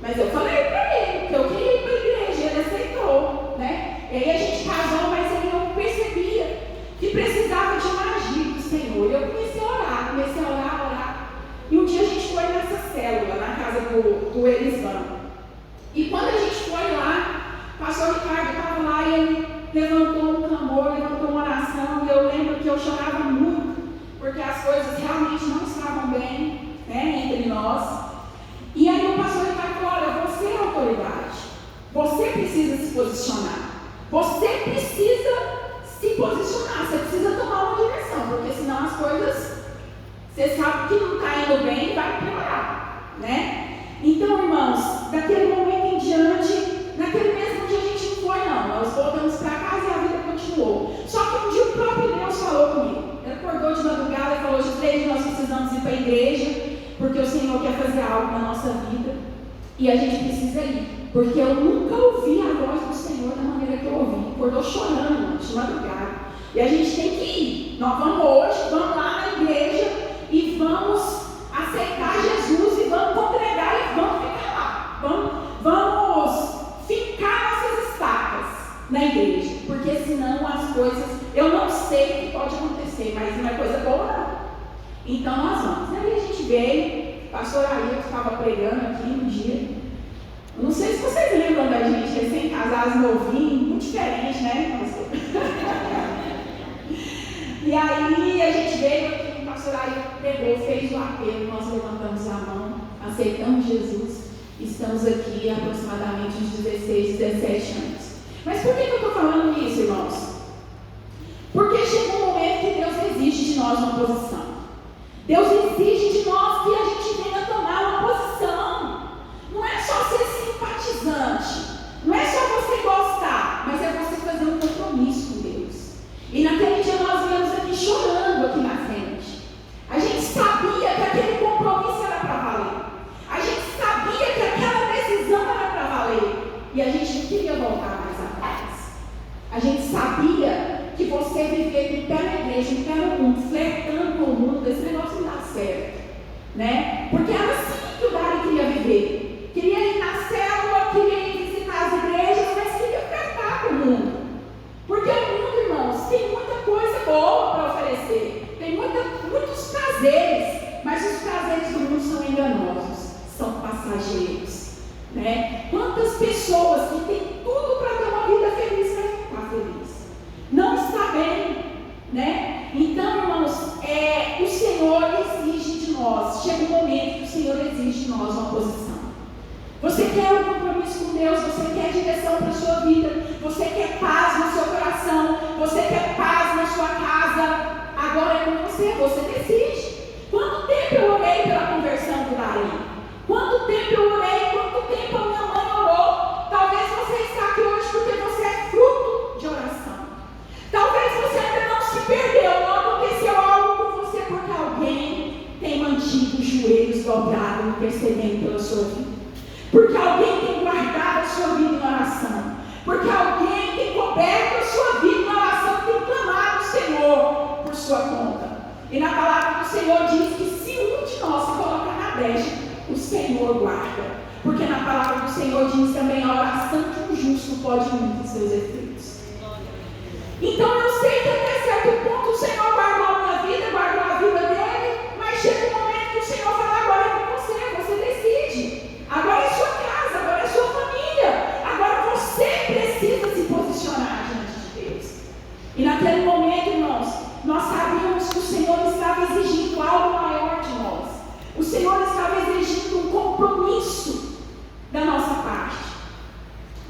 Mas eu falei para ele que eu queria ir para a igreja, ele aceitou, né? E aí a gente casou, mas ele não percebia que precisava de uma ajuda do Senhor. E eu comecei a orar. E um dia a gente foi nessa célula, na casa do Elisvan. E quando a gente foi lá, o pastor Ricardo estava lá e ele levantou um clamor, levantou uma oração, e eu lembro que eu chorava muito, porque as coisas realmente não estavam bem, né, entre nós. E aí o pastor Ricardo falou, olha, você é autoridade, você precisa se posicionar, você precisa se posicionar, Você sabe que não está indo bem, vai piorar, né? Então, irmãos, daquele momento em diante, naquele mesmo dia a gente não foi, não. Nós voltamos para casa e a vida continuou. Só que um dia o próprio Deus falou comigo. Ele acordou de madrugada e falou: Gisele, nós precisamos ir para a igreja, porque o Senhor quer fazer algo na nossa vida e a gente precisa ir. Porque eu nunca ouvi a voz do Senhor da maneira que eu ouvi. Acordou chorando de madrugada. E a gente tem que ir. Nós vamos hoje, vamos lá na igreja e vamos aceitar Jesus e vamos congregar e vamos ficar lá. Vamos fincar nossas estacas na igreja. Porque senão as coisas, eu não sei o que pode acontecer, mas não é coisa boa não. Então nós vamos. Aí a gente veio, o pastor Ailton estava pregando aqui um dia. Não sei se vocês lembram da gente, recém-casados, novinhos, muito diferente, né, pastor? E aí a gente veio aqui, o pastor Ailton pregou, fez o apelo, nós levantamos a mão, aceitamos Jesus, estamos aqui há aproximadamente uns 16, 17 anos. Mas por que eu estou falando isso, irmãos? Porque chega um momento que Deus exige de nós uma posição. Deus exige de nós que a gente venha tomar uma posição. Não é só ser simpatizante, não é só você gostar, mas é você fazer um compromisso com Deus. E naquele dia nós viemos aqui chorando aqui na frente. A gente sabia que aquele compromisso era para valer. A gente sabia que aquela decisão era para valer. E a gente não queria voltar mais atrás. A gente sabia que você viver de pé na igreja, de pé no mundo, flertando com o mundo, esse negócio não dá certo, né? Porque era assim que o Dari queria viver. Queria ir na célula, queria ir visitar as igrejas, mas queria flertar com o mundo. Porque o mundo, irmãos, tem muita coisa boa para oferecer, tem muitos prazeres, mas os prazeres do mundo são enganosos, são passageiros, né? Quantas pessoas que têm tudo para ter uma vida feliz, mas não está feliz, não está bem, né? Então, irmãos, o Senhor exige de nós, chega um momento que o Senhor exige de nós uma posição. Você quer um compromisso com Deus, você quer direção para a sua vida, você quer paz no seu coração, você quer paz na sua casa, agora é com você decide. Quanto tempo eu orei pela conversão do Dari? Quanto tempo eu orei? Quanto tempo a minha mãe orou? Talvez você está aqui hoje porque você é fruto de oração. Talvez você ainda não se perdeu, não aconteceu algo com você porque alguém tem mantido os joelhos dobrados, intercedendo pela sua vida. Porque alguém tem guardado a sua vida em oração. Porque alguém tem coberto a sua vida em oração, tem clamado ao Senhor por sua conta. E na palavra do Senhor diz que se um de nós se colocar na brecha, o Senhor guarda. Porque na palavra do Senhor diz também a oração que um justo pode muito em seus efeitos. Então eu sei que até certo ponto o Senhor guardou a minha vida, guardou a vida dele, mas chega um momento que o Senhor fala: agora é com você decide. Agora é sua casa, agora é sua família. Agora você precisa se posicionar diante de Deus. E naquele momento, irmãos, nós sabíamos que o Senhor estava exigindo algo maior de nós. O Senhor estava exigindo um compromisso da nossa parte.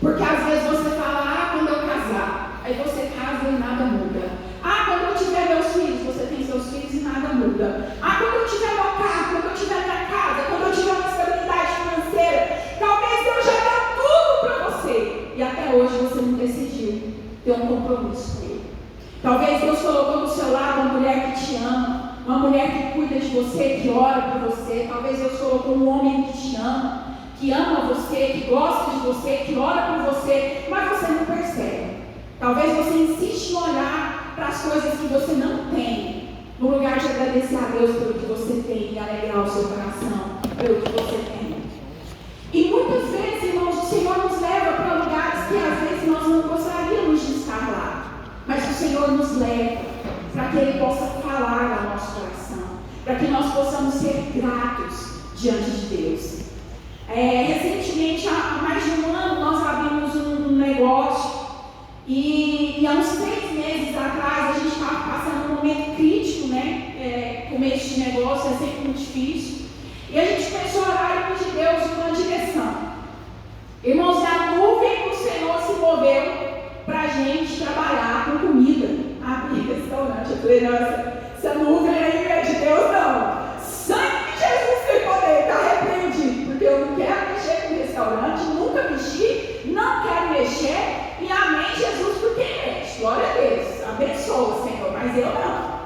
Porque às vezes você fala: quando eu casar, aí você casa e nada muda. Quando eu tiver meus filhos, você tem seus filhos e nada muda. Quando eu tiver meu carro, quando eu tiver minha casa, quando eu tiver uma estabilidade financeira, talvez Deus já dê tudo para você. E até hoje você não decidiu ter um compromisso com Ele. Talvez Deus colocou do seu lado uma mulher que te ama, uma mulher que cuida de você, que ora por você. Talvez Deus colocou um homem que te ama você, que gosta de você, que ora por você, mas você não percebe. Talvez você insiste em olhar para as coisas que você não tem, no lugar de agradecer a Deus pelo que você tem e alegrar o seu coração pelo que você tem. E muitas vezes, irmãos, o Senhor nos leva para lugares que às vezes nós não gostaríamos de estar lá, mas o Senhor nos leva para que Ele possa falar ao nosso coração, para que nós possamos ser gratos diante de Deus. Recentemente, há mais de um ano, nós abrimos um negócio e há uns 3 meses atrás a gente estava passando um momento crítico, né? Começo de negócio é sempre muito difícil. E a gente começou a orar e pedir a Deus uma direção. Irmãos, a nuvem do Senhor se moveu para a gente trabalhar com comida, abrir restaurante. Eu falei: nossa, essa nuvem aí não é de Deus, não. mas eu não.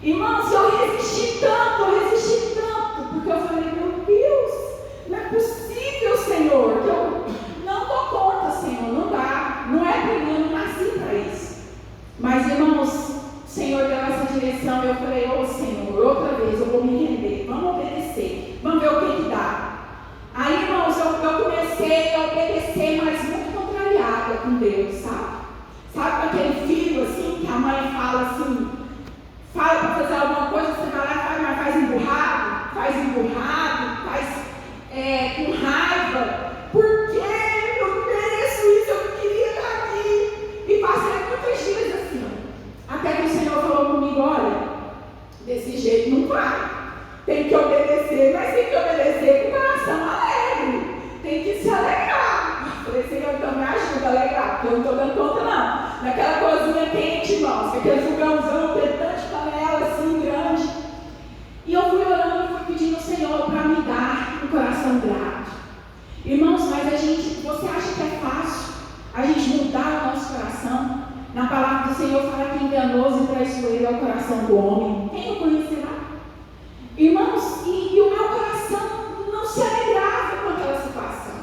Irmãos, eu resisti tanto, porque eu falei, meu Deus, não é possível, Senhor, que eu não dou conta, Senhor, não dá, não é para mim, eu não nasci para isso. Mas, irmãos, o Senhor deu essa direção, eu falei, ô Senhor, outra vez eu vou me render, vamos obedecer, vamos ver o que dá. Aí, irmãos, eu comecei a obedecer, mas muito contrariada com Deus, sabe? Sabe aquele filho assim, que a mãe fala assim, fala para fazer alguma coisa, você vai lá e faz, mas faz emburrado, faz com raiva, porque eu não mereço isso, eu não queria estar aqui. E passei muitos dias assim, até que o Senhor falou comigo, olha, desse jeito não vai, tem que obedecer, mas tem que obedecer com o coração alegre, tem que se alegrar. Eu falei, Senhor, então me ajuda a alegrar, porque eu não estou dando conta não. Naquela cozinha quente, irmãos, aquele fogãozão, tantante panela assim, grande. E eu fui orando e fui pedindo ao Senhor para me dar um coração grato. Irmãos, mas você acha que é fácil a gente mudar o nosso coração? Na palavra do Senhor fala que enganoso e traiçoeiro é o coração do homem. Quem o conhecerá? Irmãos, e o meu coração não se alegrava com aquela situação.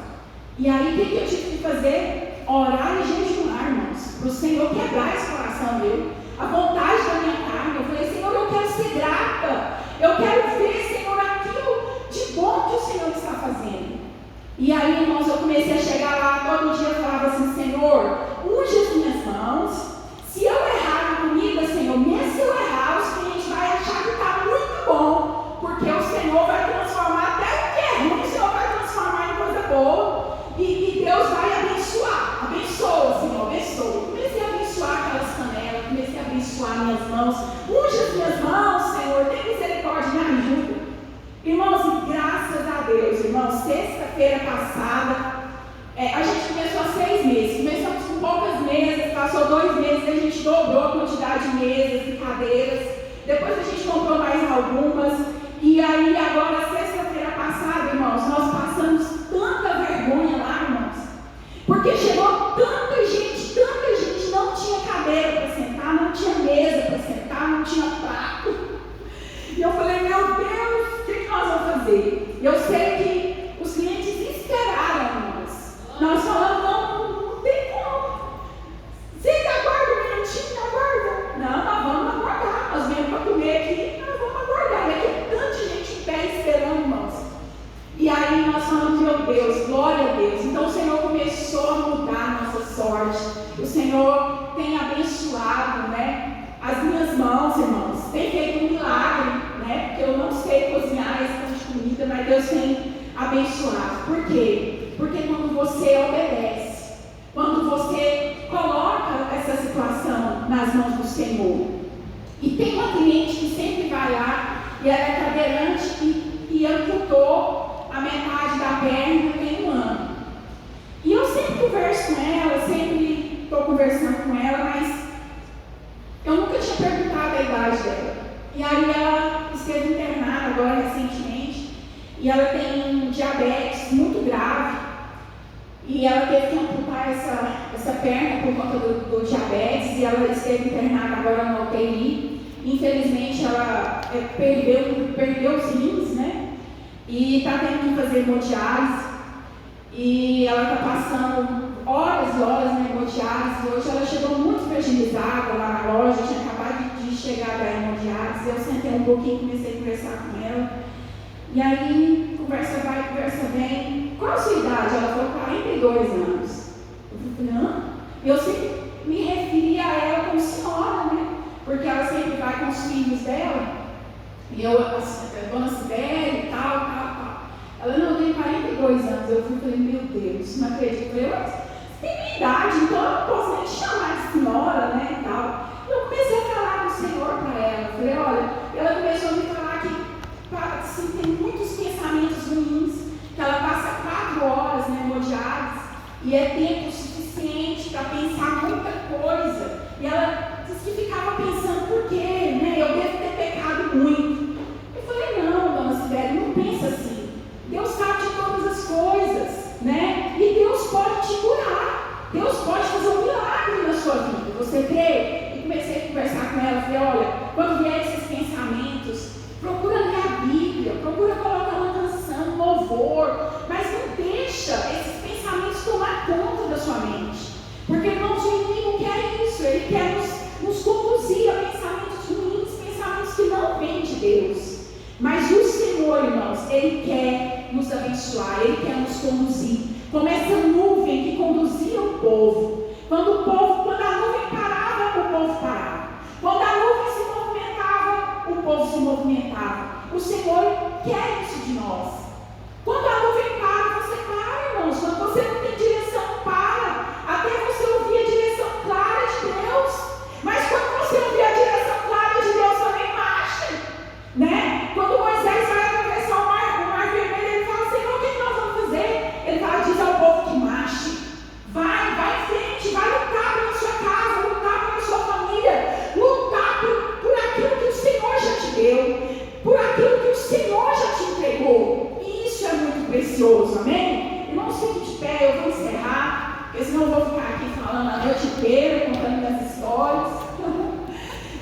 E aí, o que eu tive que fazer? Orar e jejuar, irmãos, para o Senhor quebrar esse coração meu, a vontade da minha carne. Eu falei, Senhor, eu quero ser grata, eu quero ver, Senhor, aquilo de bom que o Senhor está fazendo. E aí, irmãos, eu comecei a chegar lá, todo dia eu falava assim, Senhor, unge as minhas mãos, se eu errar na comida, Senhor, mesmo se eu errar, os clientes vão achar que está muito bom, porque o Senhor vai transformar até o que é ruim, o Senhor vai transformar em coisa boa. E Deus vai abençoar, abençoa, Senhor, abençoa. Comecei a abençoar aquelas panelas, comecei a abençoar minhas mãos, unge as minhas mãos, Senhor, tem misericórdia, me ajuda. Irmãos, e graças a Deus, irmãos, sexta-feira passada, a gente começou há 6 meses, começamos com poucas mesas, passou 2 meses, a gente dobrou a quantidade de mesas e cadeiras, depois a gente comprou mais algumas, e aí agora, sexta-feira passada, irmãos, nós passamos tanta vergonha lá, irmãos, porque chegou tanta gente, não tinha cadeira para sentar, não tinha mesa para sentar, não tinha prato. E eu falei, meu Deus, o que nós vamos fazer? Eu sei que os clientes esperaram nós falamos, não tem como. Você aguarda um minutinho, aguarda. Não, nós vamos aguardar, nós viemos para comer aqui, nós vamos aguardar. E aqui tanta gente em pé esperando, irmãos. E aí nós falamos, meu Deus, glória a Deus. Então o Senhor começou a mudar a nossa sorte. O Senhor tem abençoado, né, as minhas mãos, irmãos. Tem feito um milagre, né, porque eu não sei cozinhar esse tipo de comida, mas Deus tem abençoado. Por quê? Porque quando você obedece, quando você coloca essa situação nas mãos do Senhor, e tem uma cliente que sempre vai lá, e ela é cadeirante e amputou a metade da perna tem 1 ano. E eu sempre converso com ela, sempre estou conversando com ela, mas eu nunca tinha perguntado a idade dela. E aí ela esteve internada agora recentemente, e ela tem um diabetes muito grave, e ela teve que amputar essa perna por conta do diabetes, e ela esteve internada agora no UTI. Infelizmente ela perdeu os rins, né? E está tendo que fazer hemodiálise, e ela está passando horas e horas na hemodiálise. Hoje ela chegou muito fragilizada lá na loja, tinha acabado de chegar da hemodiálise. Eu sentei um pouquinho, comecei a conversar com ela, e aí conversa vai, conversa vem. Qual a sua idade? Ela falou 42 anos. Eu falei, hã? Eu sempre me referia a ela como senhora, né? Porque ela sempre vai com os filhos dela, e eu, a dona Sibeli e tal. Ela, não, eu tenho 42 anos. Eu falei, meu Deus, não acredito. Eu falei, você tem minha idade, então eu não posso nem te chamar de senhora, né, e tal. Eu comecei a falar do Senhor para ela. Eu falei, olha, ela começou a me falar que assim, tem muitos pensamentos ruins, que ela passa 4 horas na hemodiálise, e é tempo suficiente para pensar muita coisa. E ela disse que ficava pensando, por quê? Né? Eu devo ter pecado muito. Eu falei, não, dona Sibeli, não pensa assim. Deus sabe de todas as coisas, né? E Deus pode te curar. Deus pode fazer um milagre na sua vida. Você crê? E comecei a conversar com ela, falei, olha, abençoar, Ele quer nos conduzir. Como essa nuvem que conduzia o povo. Quando a nuvem parava, o povo parava. Quando a nuvem se movimentava, o povo se movimentava. O Senhor quer isso de nós. Quando a nuvem para, você para, irmãos. Quando você não tem direção, para. Até você ouvir a direção clara de Deus. Mas quando você ouvir a direção clara de Deus, também marche, né? Quando Moisés vai atravessar o mar vermelho, ele fala: Senhor, o que nós vamos fazer? Ele fala: diz ao povo que marche. Vai em frente, vai lutar pela sua casa, lutar pela sua família, lutar por aquilo que o Senhor já te deu, por aquilo que o Senhor já te entregou. E isso é muito precioso, amém? Irmãos, fique de pé, eu vou encerrar, porque senão eu vou ficar aqui falando a noite inteira, contando minhas histórias.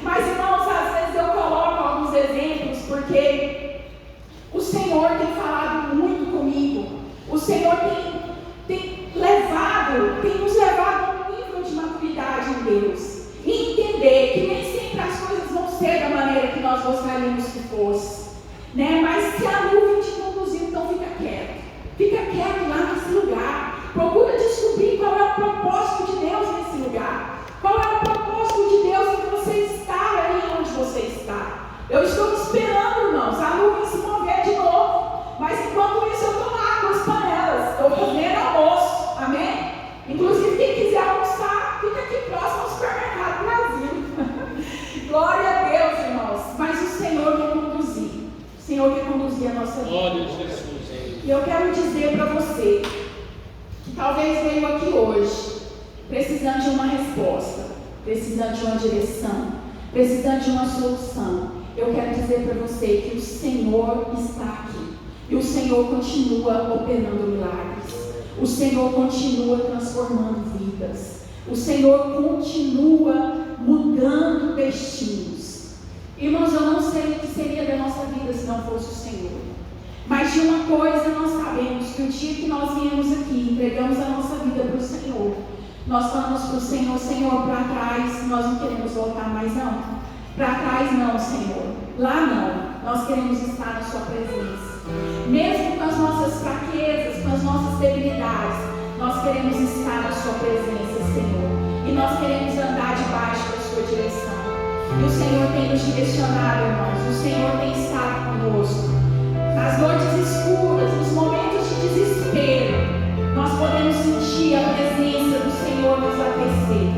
Mas, irmãos, às vezes eu coloco alguns exemplos, porque o Senhor tem falado muito comigo. O Senhor tem nos levado a um nível de maturidade em Deus. E entender que nem sempre as coisas vão ser da maneira que nós gostaríamos que fosse, né? Mas se a nuvem te conduziu, então fica quieto. Fica quieto lá nesse lugar. Procura descobrir qual é o propósito de Deus nesse lugar. Qual é o propósito de Deus em você estar aí onde você está. Eu estou esperando, irmãos, a nuvem se mover de novo. Mas enquanto isso, eu estou lá com as panelas. Estou comendo almoço. Amém? Inclusive, quem quiser almoçar, fica aqui próximo ao supermercado Brasil. Glória a Deus, irmãos. Mas o Senhor quer conduzir. O Senhor quer conduzir a nossa vida. Glória a Jesus. E eu quero dizer para você que talvez veio aqui hoje precisando de uma resposta, precisando de uma direção, precisando de uma solução. Eu quero dizer para você que o Senhor está aqui. E o Senhor continua operando milagres. O Senhor continua transformando vidas. O Senhor continua mudando destinos. Irmãos, eu não sei o que seria da nossa vida se não fosse o Senhor. Mas de uma coisa nós sabemos, que o dia que nós viemos aqui, entregamos a nossa vida para o Senhor, nós falamos para o Senhor: Senhor, para trás nós não queremos voltar mais não. Para trás não, Senhor. Lá não. Nós queremos estar na sua presença. Mesmo com as nossas fraquezas, com as nossas debilidades, nós queremos estar na sua presença, Senhor. E nós queremos andar debaixo da sua direção. E o Senhor tem nos direcionado, irmãos. O Senhor tem estado conosco. Nas noites escuras, nos momentos de desespero, nós podemos sentir a presença do Senhor nos aquecer.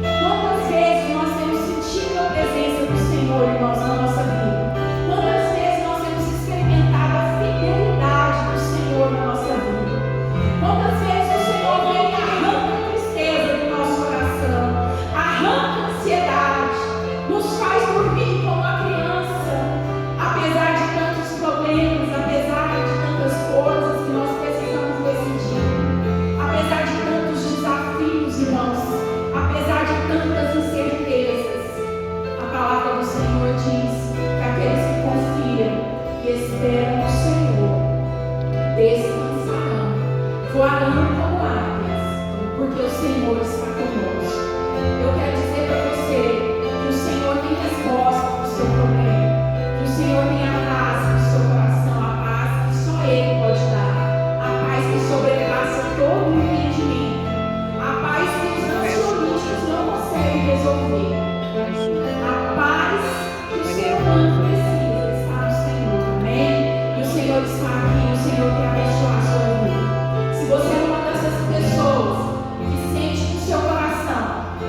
Quantas vezes nós temos sentido a presença do Senhor, irmãos, na nossa vida? Quantas vezes nós temos experimentado a fidelidade do Senhor na nossa vida? Quantas vezes o Senhor vem e arranca a tristeza do nosso coração, arranca a ansiedade, nos faz dormir como uma criança, apesar de tantos problemas, apesar de tantas coisas que nós precisamos decidir, apesar de tantos desafios, irmãos, apesar de tantas incertezas. A palavra do Senhor diz que aqueles que confiam e esperam no Senhor descansarão, voarão como águias, porque o Senhor está conosco. Eu quero dizer para você que o Senhor tem resposta para o seu problema, que o Senhor tem a paz no seu coração, a paz que só Ele pode dar, a paz que sobrepassa todo o entendimento, a paz que os ansiolíticos não conseguem resolver, a paz que o ser humano precisa está no Senhor, amém? E o Senhor está aqui, o Senhor quer abençoar a sua vida. Se você é uma dessas pessoas que sente no seu coração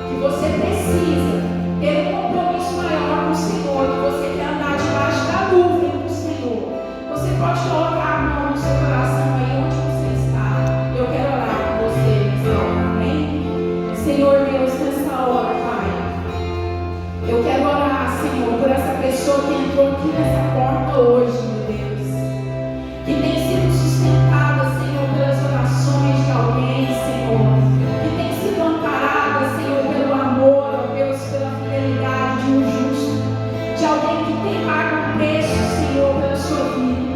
que você precisa ter um compromisso maior com o Senhor, que você quer andar debaixo da nuvem do Senhor, você pode colocar a mão no seu coração aí onde você está. Eu quero orar com você nessa hora, amém? Senhor Deus, nessa hora, Pai, eu quero orar, Senhor, por essa pessoa que entrou aqui nessa porta hoje, meu Deus, que tem sido sustentada, Senhor, pelas orações de alguém, Senhor, que tem sido amparada, Senhor, pelo amor, ó Deus, pela fidelidade de um justo, de alguém que tem pago um preço, Senhor, pela sua vida.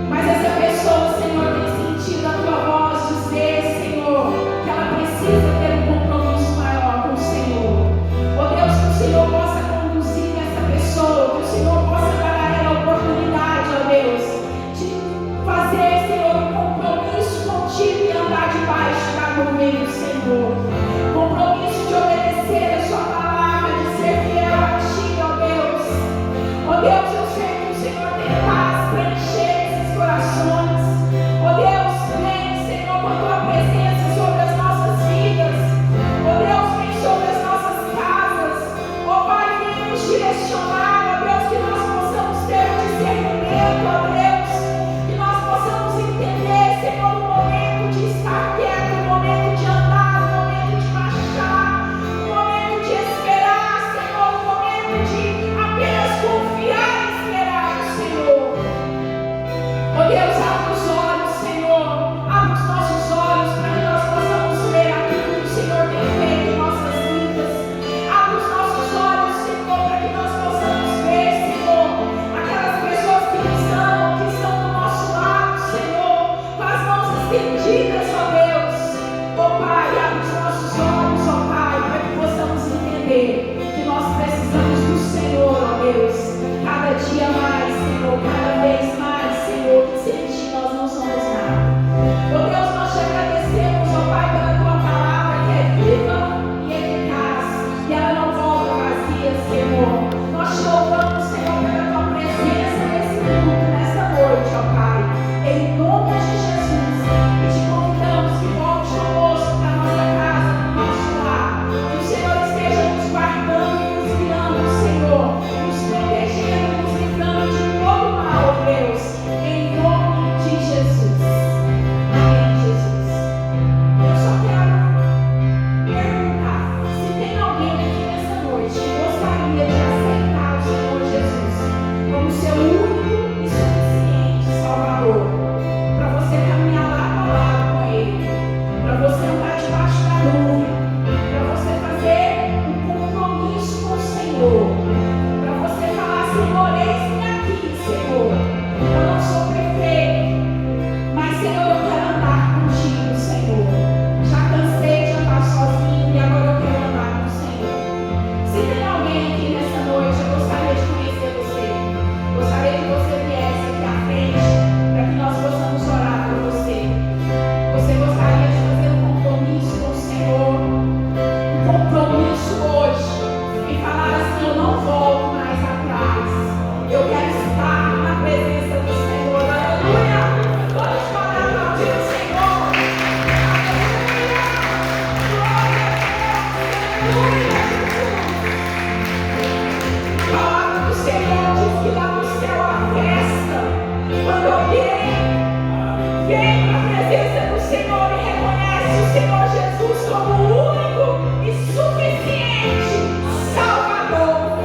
Mas essa pessoa, Senhor, tem sentido a tua voz dizer, Senhor, que ela precisa ter um compromisso maior com o Senhor. Ó Deus, que o Senhor possa conduzir essa pessoa, que o Senhor possa dar a ela a oportunidade, ó Deus, de fazer, Senhor, um Senhor, eis-me aqui, Senhor. Eu não sou perfeito, mas, Senhor, eu quero andar contigo, Senhor. Já cansei de andar sozinho e agora eu quero andar com o Senhor. Se tem alguém aqui nessa noite, eu gostaria de conhecer você. Gostaria que você viesse aqui à frente, para que nós possamos orar por você. Você gostaria de fazer um compromisso com o Senhor? Um compromisso hoje, e falar assim: eu não volto mais atrás. Eu quero estar na presença do Senhor. Aleluia! Vamos falar a aplaudir o Senhor. Aleluia! Glória a Deus! Aleluia, Jesus! A palavra do Senhor diz que lá no céu há festa. Quando alguém vem para a presença do Senhor e reconhece o Senhor Jesus como o único e suficiente Salvador.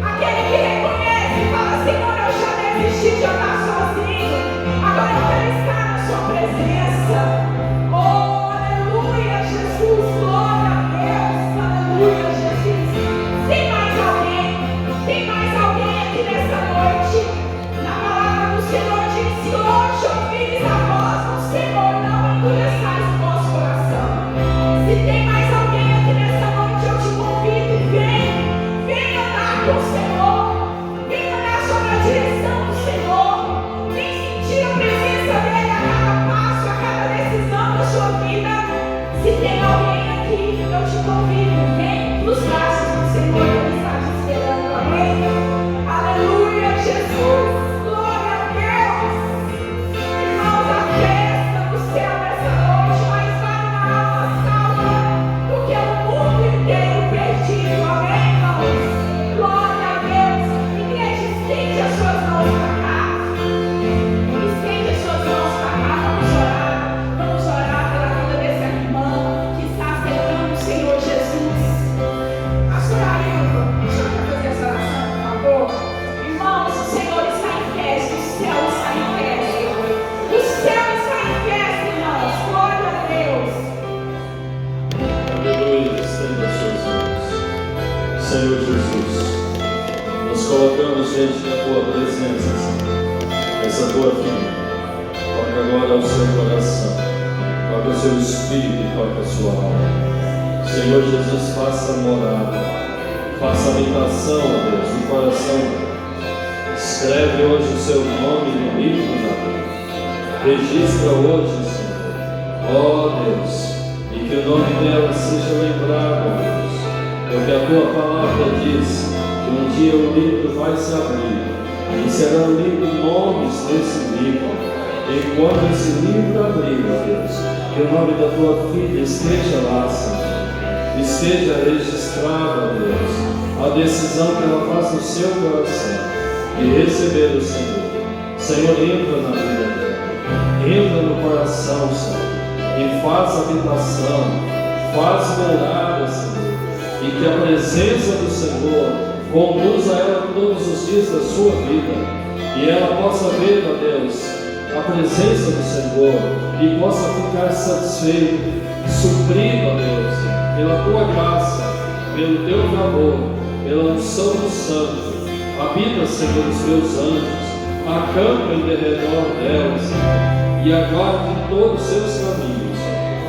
Aquele que reconhece e fala: Senhor, eu já desisti de andar sozinho, agora eu quero estar na sua presença. Oh, aleluia, Jesus, glória a Deus, aleluia, Jesus. Tem mais alguém aqui nessa noite? Na palavra do Senhor diz: se hoje ouvires a voz do Senhor, não endureçais o vosso coração. Se tem mais alguém aqui nessa noite, eu te convido: vem andar com o Senhor, vem andar sob a direção do Senhor, vem sentir a presença dele a cada passo, a cada decisão da sua vida. Se tem alguém aqui, eu te convido: vem nos braços do Senhor, ele está te esperando. Amém? Aleluia, Jesus, glória a Deus. Irmãos, a festa do céu nessa noite, mas vale uma alma salva do que o mundo inteiro perdido. Amém, irmãos? Glória a Deus. Igreja, estende as suas mãos para cá. Estende as suas mãos para cá. Vamos orar pela vida dessa irmã que está aceitando o Senhor Jesus. Pastor Ailton, o senhor quer fazer essa oração, por favor? Irmãos, o Senhor está em festa, o céu está em festa. O céu está em festa, irmãos. Glória a Deus. Aleluia, estenda as suas mãos. Senhor Jesus, nos colocamos diante da tua presença, Senhor. Essa tua filha, toca agora o seu coração, toca o seu espírito e toca a sua alma. Senhor Jesus, faça morada, faça habitação, ó Deus, no coração dela. Escreve hoje o seu nome no livro da vida. Registra hoje, Senhor, ó Deus, e que o nome dela seja lembrado, ó Deus, porque a tua palavra diz que um dia o livro vai se abrir e serão lidos nomes desse livro. Enquanto esse livro abrir, ó Deus, que o nome da tua filha esteja lá, Senhor, esteja registrado, ó Deus, a decisão que ela faz no seu coração e receber o Senhor. Senhor, entra na vida dela, entra no coração, Senhor, e faz habitação, faz morada, Senhor, e que a presença do Senhor conduza ela todos os dias da sua vida, e ela possa ver, ó Deus, a presença do Senhor e possa ficar satisfeito, suprido, ó Deus, pela tua graça, pelo teu favor, pela unção do Santo. Habita, Senhor, os teus anjos, acampa em derredor delas, Senhor, e aguarde todos os seus caminhos.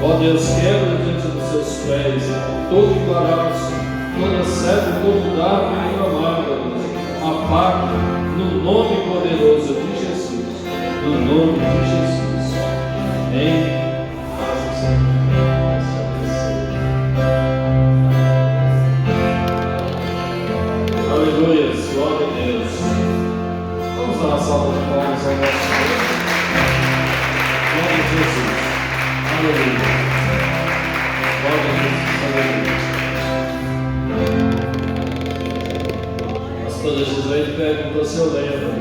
Ó Deus, quebra diante dos seus pés todo embaraço, toda sede, todo dardo inflamado, Deus. Apague no nome poderoso de Jesus, no nome de Jesus. Amém. Faça o Senhor. Aleluia, glória a Deus. Vamos dar uma salva de palmas ao nosso Senhor. Glória a Jesus. Aleluia. Glória a Jesus. Aleluia. Pastora Gisele perguntou se eu lembro.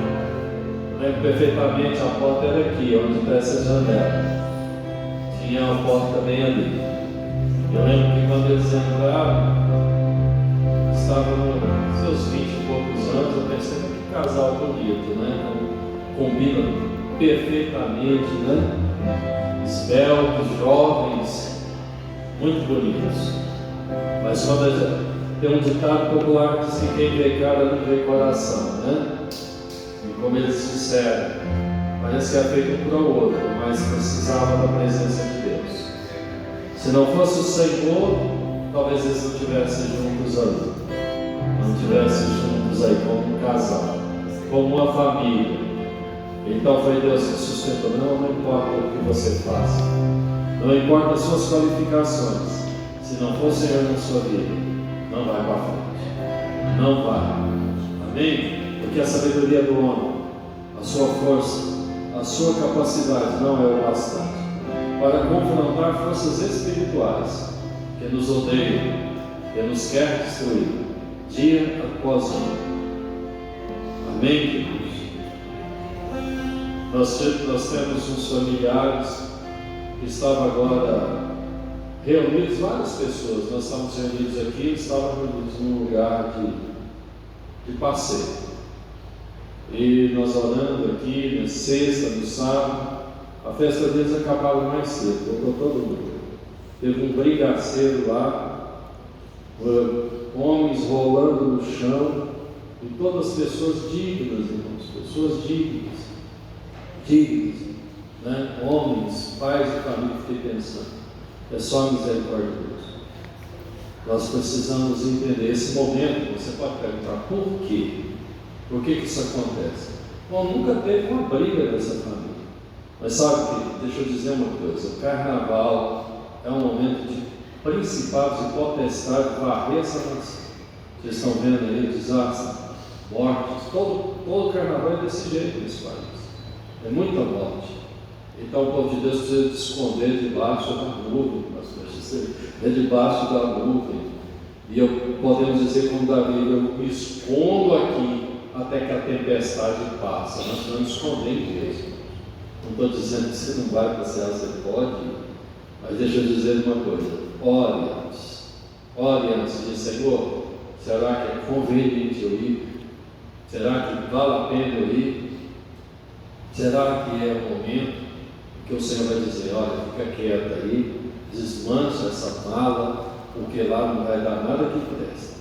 Lembro perfeitamente, a porta era aqui, onde está essa janela. Tinha uma porta bem ali. Eu lembro que quando eles entraram, estavam nos seus 20 e poucos anos, eu pensei: que casal bonito, né? Combina perfeitamente, né? Esbeltos, jovens, muito bonitos. Mas quando Tem um ditado popular que diz que quem vê cara não vê coração, né? E como eles disseram, parece que é feito um para o outro, mas precisava da presença de Deus. Se não fosse o Senhor, talvez eles não estivessem juntos ali. Não estivessem juntos aí como um casal, como uma família. Então foi Deus que sustentou. Não importa o que você faça, não importa as suas qualificações, se não for o Senhor na sua vida, não vai para frente. Não vai. Amém? Porque a sabedoria do homem, a sua força, a sua capacidade não é o bastante para confrontar forças espirituais que nos odeiam, que nos quer destruir, dia após dia. Amém, queridos? Nós temos uns familiares que estavam agora reunidos, várias pessoas, nós estávamos reunidos aqui, eles estavam reunidos num lugar de passeio. E nós orando aqui, na sexta, no sábado, a festa deles acabava mais cedo, botou todo mundo. Teve um brigaceiro lá, homens rolando no chão, e todas as pessoas dignas, irmãos, pessoas dignas, né? Homens, pais de família, fiquei pensando, é só misericórdia de Deus. Nós precisamos entender esse momento. Você pode perguntar por quê? Por que isso acontece? Bom, nunca teve uma briga dessa família. Mas sabe o que? Deixa eu dizer uma coisa: o carnaval é um momento de principados e potestades varrer essa nação. Vocês estão vendo aí desastre, mortes, todo carnaval é desse jeito nesse país. É muita morte. Então o povo de Deus precisa se esconder debaixo da nuvem, é debaixo da nuvem. E podemos dizer como Davi: eu me escondo aqui até que a tempestade passa. Nós estamos escondendo mesmo. Não estou dizendo que você não vai passear, você pode, mas deixa eu dizer uma coisa: ore antes de Senhor, será que é conveniente eu ir? Será que vale a pena eu ir? Será que é o momento que o Senhor vai dizer: olha, fica quieto aí, desmancha essa mala, porque lá não vai dar nada que presta?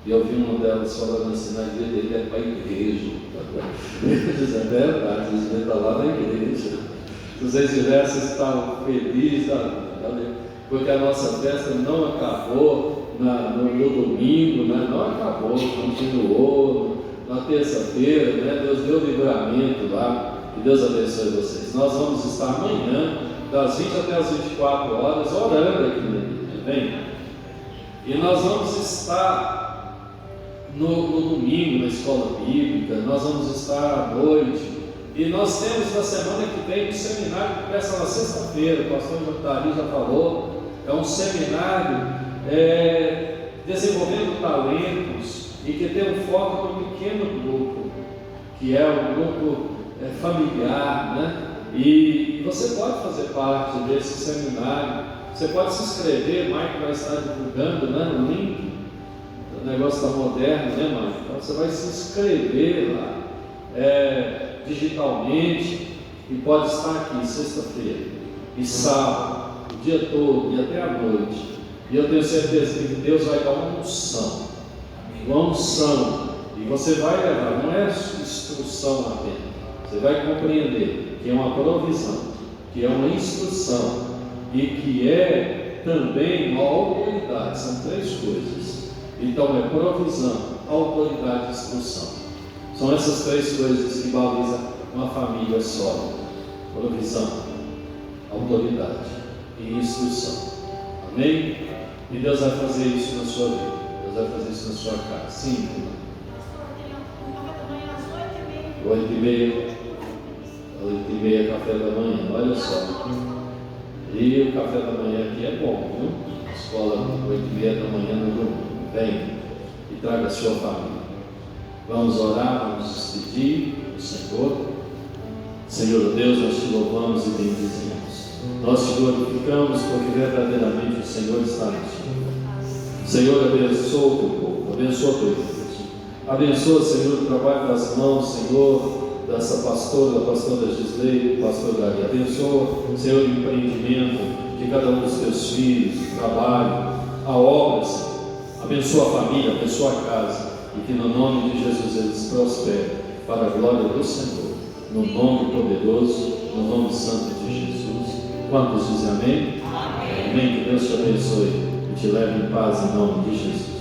E eu vi uma delas falando assim: na igreja dele é para a igreja. Diz, é verdade, eles devem estar lá na igreja. Se vocês tivessem estado felizes, porque a nossa festa não acabou no domingo, né? Não acabou, continuou na terça-feira, né? Deus deu livramento lá. Que Deus abençoe vocês. Nós vamos estar amanhã, das 20 até as 24 horas, orando aqui na igreja, vem? E nós vamos estar no domingo na escola bíblica, nós vamos estar à noite, e nós temos na semana que vem um seminário que começa na sexta-feira. O pastor Jotari já falou, é um seminário desenvolvendo talentos, e que tem um foco no pequeno grupo, que é um grupo familiar, né? E você pode fazer parte desse seminário. Você pode se inscrever. Mike vai estar divulgando, né, o link. O negócio está moderno, né, Mike? Então você vai se inscrever lá digitalmente, e pode estar aqui sexta-feira e sábado, o dia todo e até a noite. E eu tenho certeza que Deus vai dar uma unção, e você vai levar, não é instrução apenas. Você vai compreender que é uma provisão, que é uma instrução e que é também uma autoridade. São três coisas. Então é provisão, autoridade e instrução. São essas três coisas que balizam uma família sólida: provisão, autoridade e instrução. Amém? E Deus vai fazer isso na sua vida. Deus vai fazer isso na sua casa. Sim, 8h30. 8h30 café da manhã, olha só. E o café da manhã aqui é bom, viu? Escola 8h30 da manhã no domingo. Vem e traga a sua família. Vamos orar, vamos despedir do Senhor. Senhor Deus, nós te louvamos e bendizemos. Nós te glorificamos porque verdadeiramente o Senhor está em ti. Senhor, abençoa o teu povo, abençoa a tua igreja. Abençoa, Senhor, o trabalho das mãos, Senhor, dessa pastora, da pastora Gisley, do pastor Gari. Abençoa, Senhor, o empreendimento de cada um dos teus filhos, o trabalho, a obra, Senhor. Abençoa a família, abençoa a casa, e que no nome de Jesus eles prosperem para a glória do Senhor, no nome poderoso, no nome santo de Jesus. Quantos dizem amém? Amém. Que Deus te abençoe e te leve em paz em nome de Jesus.